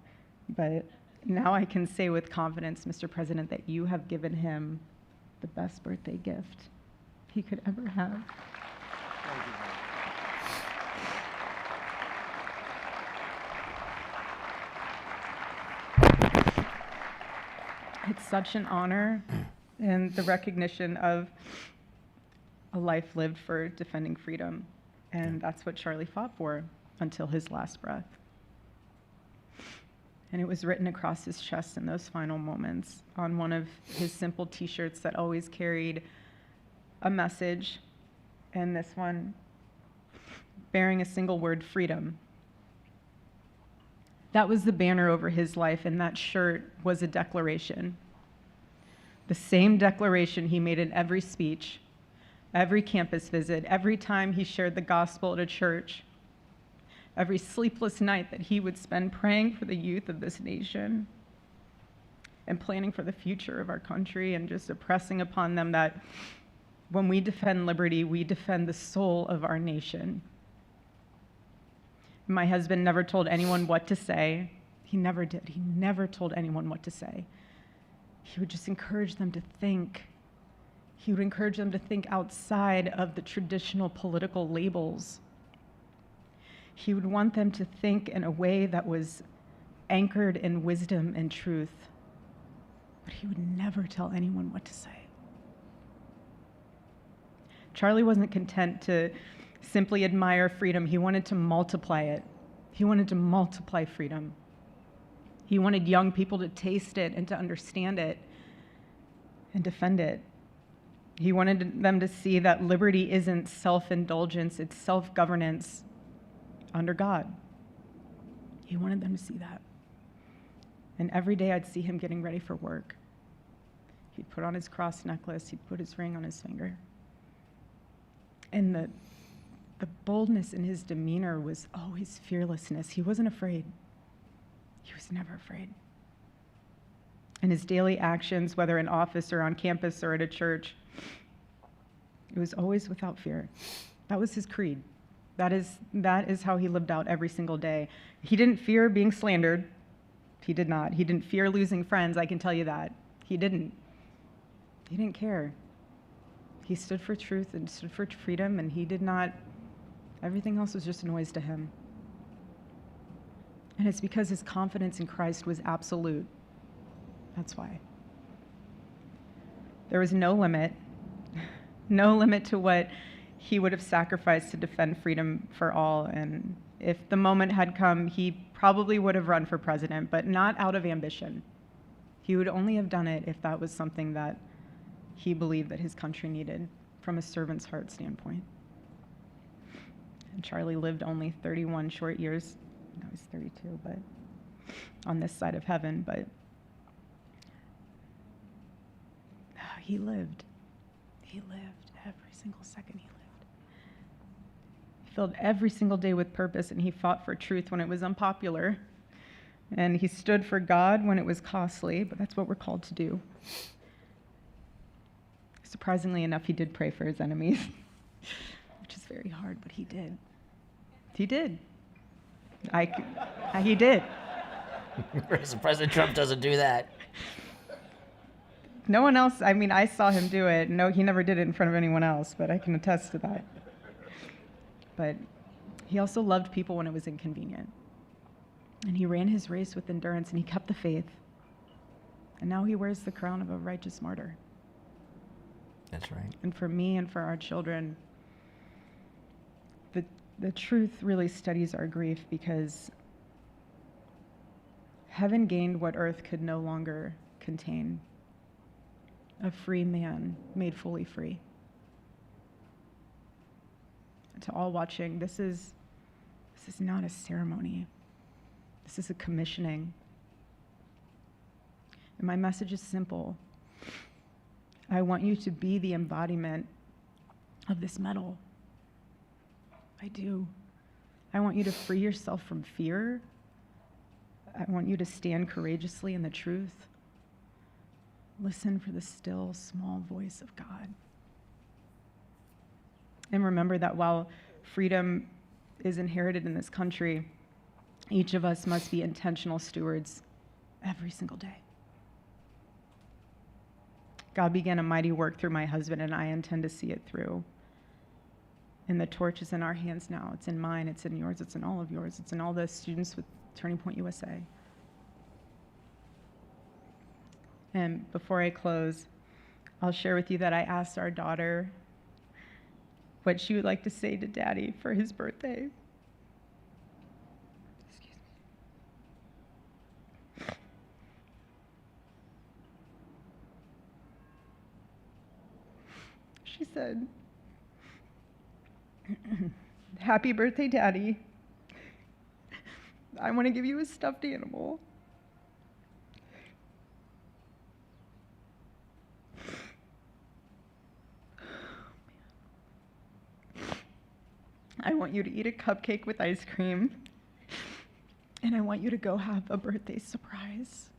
But now I can say with confidence, Mr. President, that you have given him the best birthday gift he could ever have. It's such an honor and the recognition of a life lived for defending freedom. And that's what Charlie fought for until his last breath. And it was written across his chest in those final moments on one of his simple t-shirts that always carried a message, and this one bearing a single word, freedom. That was the banner over his life, and that shirt was a declaration. The same declaration he made in every speech, every campus visit, every time he shared the gospel at a church, every sleepless night that he would spend praying for the youth of this nation and planning for the future of our country, and just impressing upon them that when we defend liberty, we defend the soul of our nation. My husband never told anyone what to say. He never did. He never told anyone what to say. He would just encourage them to think. He would encourage them to think outside of the traditional political labels. He would want them to think in a way that was anchored in wisdom and truth. But he would never tell anyone what to say. Charlie wasn't content to simply admire freedom. He wanted to multiply it. He wanted to multiply freedom. He wanted young people to taste it and to understand it and defend it. He wanted them to see that liberty isn't self-indulgence, it's self-governance under God. He wanted them to see that. And every day I'd see him getting ready for work. He'd put on his cross necklace, he'd put his ring on his finger. And the boldness in his demeanor was always fearlessness. He wasn't afraid. He was never afraid. In his daily actions, whether in office or on campus or at a church, it was always without fear. That was his creed. That is how he lived out every single day. He didn't fear being slandered. He did not. He didn't fear losing friends, I can tell you that. He didn't. He didn't care. He stood for truth and stood for freedom, and he did not, everything else was just noise to him. And it's because his confidence in Christ was absolute. That's why. There was no limit to what he would have sacrificed to defend freedom for all. And if the moment had come, he probably would have run for president, but not out of ambition. He would only have done it if that was something that he believed that his country needed from a servant's heart standpoint. And Charlie lived only 31 short years. No, he's 32, but on this side of heaven, but he lived. He lived every single second he lived. He filled every single day with purpose, and he fought for truth when it was unpopular. And he stood for God when it was costly, but that's what we're called to do. Surprisingly enough, he did pray for his enemies, which is very hard, but he did. He did. He did. President Trump doesn't do that. No one else, I mean, I saw him do it. No, he never did it in front of anyone else, but I can attest to that. But he also loved people when it was inconvenient. And he ran his race with endurance, and he kept the faith. And now he wears the crown of a righteous martyr. That's right. And for me and for our children, the truth really steadies our grief, because heaven gained what earth could no longer contain. A free man made fully free. And to all watching, this is not a ceremony. This is a commissioning. And my message is simple. I want you to be the embodiment of this medal. I do. I want you to free yourself from fear. I want you to stand courageously in the truth. Listen for the still, small voice of God. And remember that while freedom is inherited in this country, each of us must be intentional stewards every single day. God began a mighty work through my husband, and I intend to see it through. And the torch is in our hands now. It's in mine, it's in yours, it's in all of yours, it's in all the students with Turning Point USA. And before I close, I'll share with you that I asked our daughter what she would like to say to Daddy for his birthday. Excuse me. She said, "Happy birthday, Daddy. I want to give you a stuffed animal. I want you to eat a cupcake with ice cream, and I want you to go have a birthday surprise.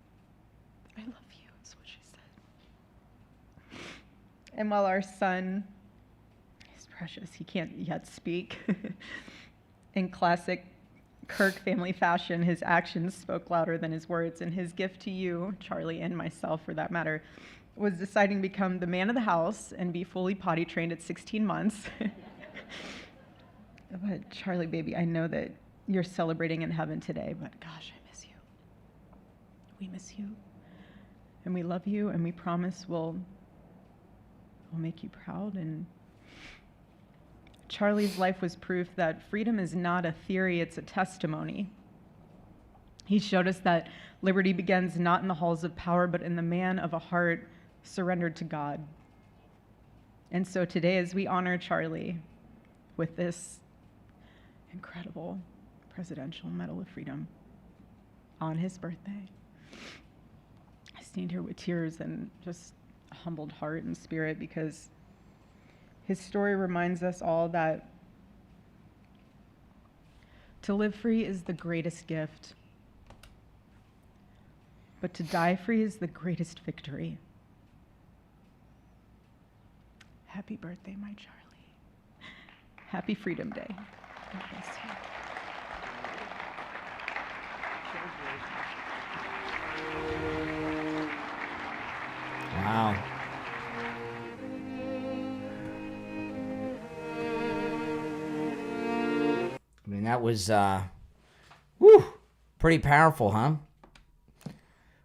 I love you," is what she said. And while our son is precious, he can't yet speak, in classic Kirk family fashion, his actions spoke louder than his words, and his gift to you, Charlie, and myself for that matter, was deciding to become the man of the house and be fully potty trained at 16 months. But Charlie, baby, I know that you're celebrating in heaven today, but gosh, I miss you. We miss you. And we love you, and we promise we'll make you proud. And Charlie's life was proof that freedom is not a theory, it's a testimony. He showed us that liberty begins not in the halls of power, but in the man of a heart surrendered to God. And so today, as we honor Charlie with this incredible Presidential Medal of Freedom on his birthday, I stand here with tears and just a humbled heart and spirit, because his story reminds us all that to live free is the greatest gift, but to die free is the greatest victory. Happy birthday, my Charlie. Happy Freedom Day. God bless you. Wow. I mean, that was, pretty powerful, huh?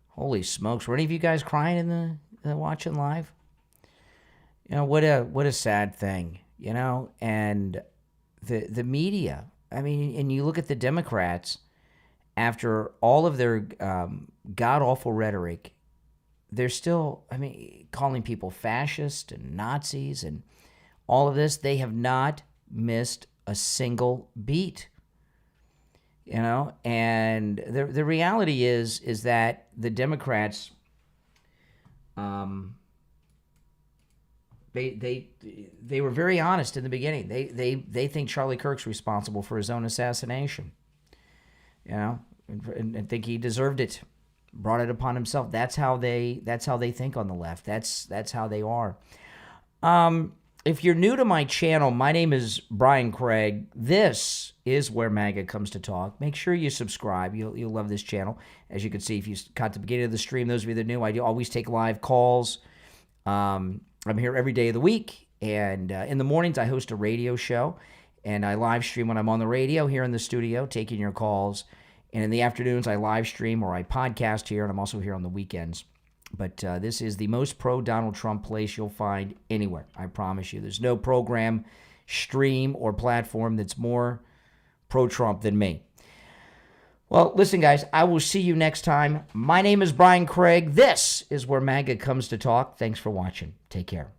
Holy smokes. Were any of you guys crying in the watching live? You know, what a sad thing, you know? And the media, I mean, and you look at the Democrats, after all of their god-awful rhetoric, they're still, I mean, calling people fascist and Nazis and all of this. They have not missed a single beat, you know? And the reality is that the Democrats, they were very honest in the beginning. They think Charlie Kirk's responsible for his own assassination, you know, and think he deserved it, brought it upon himself. That's how they think on the left. That's how they are. If you're new to my channel, my name is Brian Craig. This is where MAGA comes to talk. Make sure you subscribe. You'll love this channel. As you can see, if you caught the beginning of the stream, those of you that are new, I do always take live calls. I'm here every day of the week, and in the mornings I host a radio show, and I live stream when I'm on the radio here in the studio, taking your calls. And in the afternoons, I live stream or I podcast here, and I'm also here on the weekends. But this is the most pro-Donald Trump place you'll find anywhere, I promise you. There's no program, stream, or platform that's more pro-Trump than me. Well, listen, guys, I will see you next time. My name is Brian Craig. This is where MAGA comes to talk. Thanks for watching. Take care.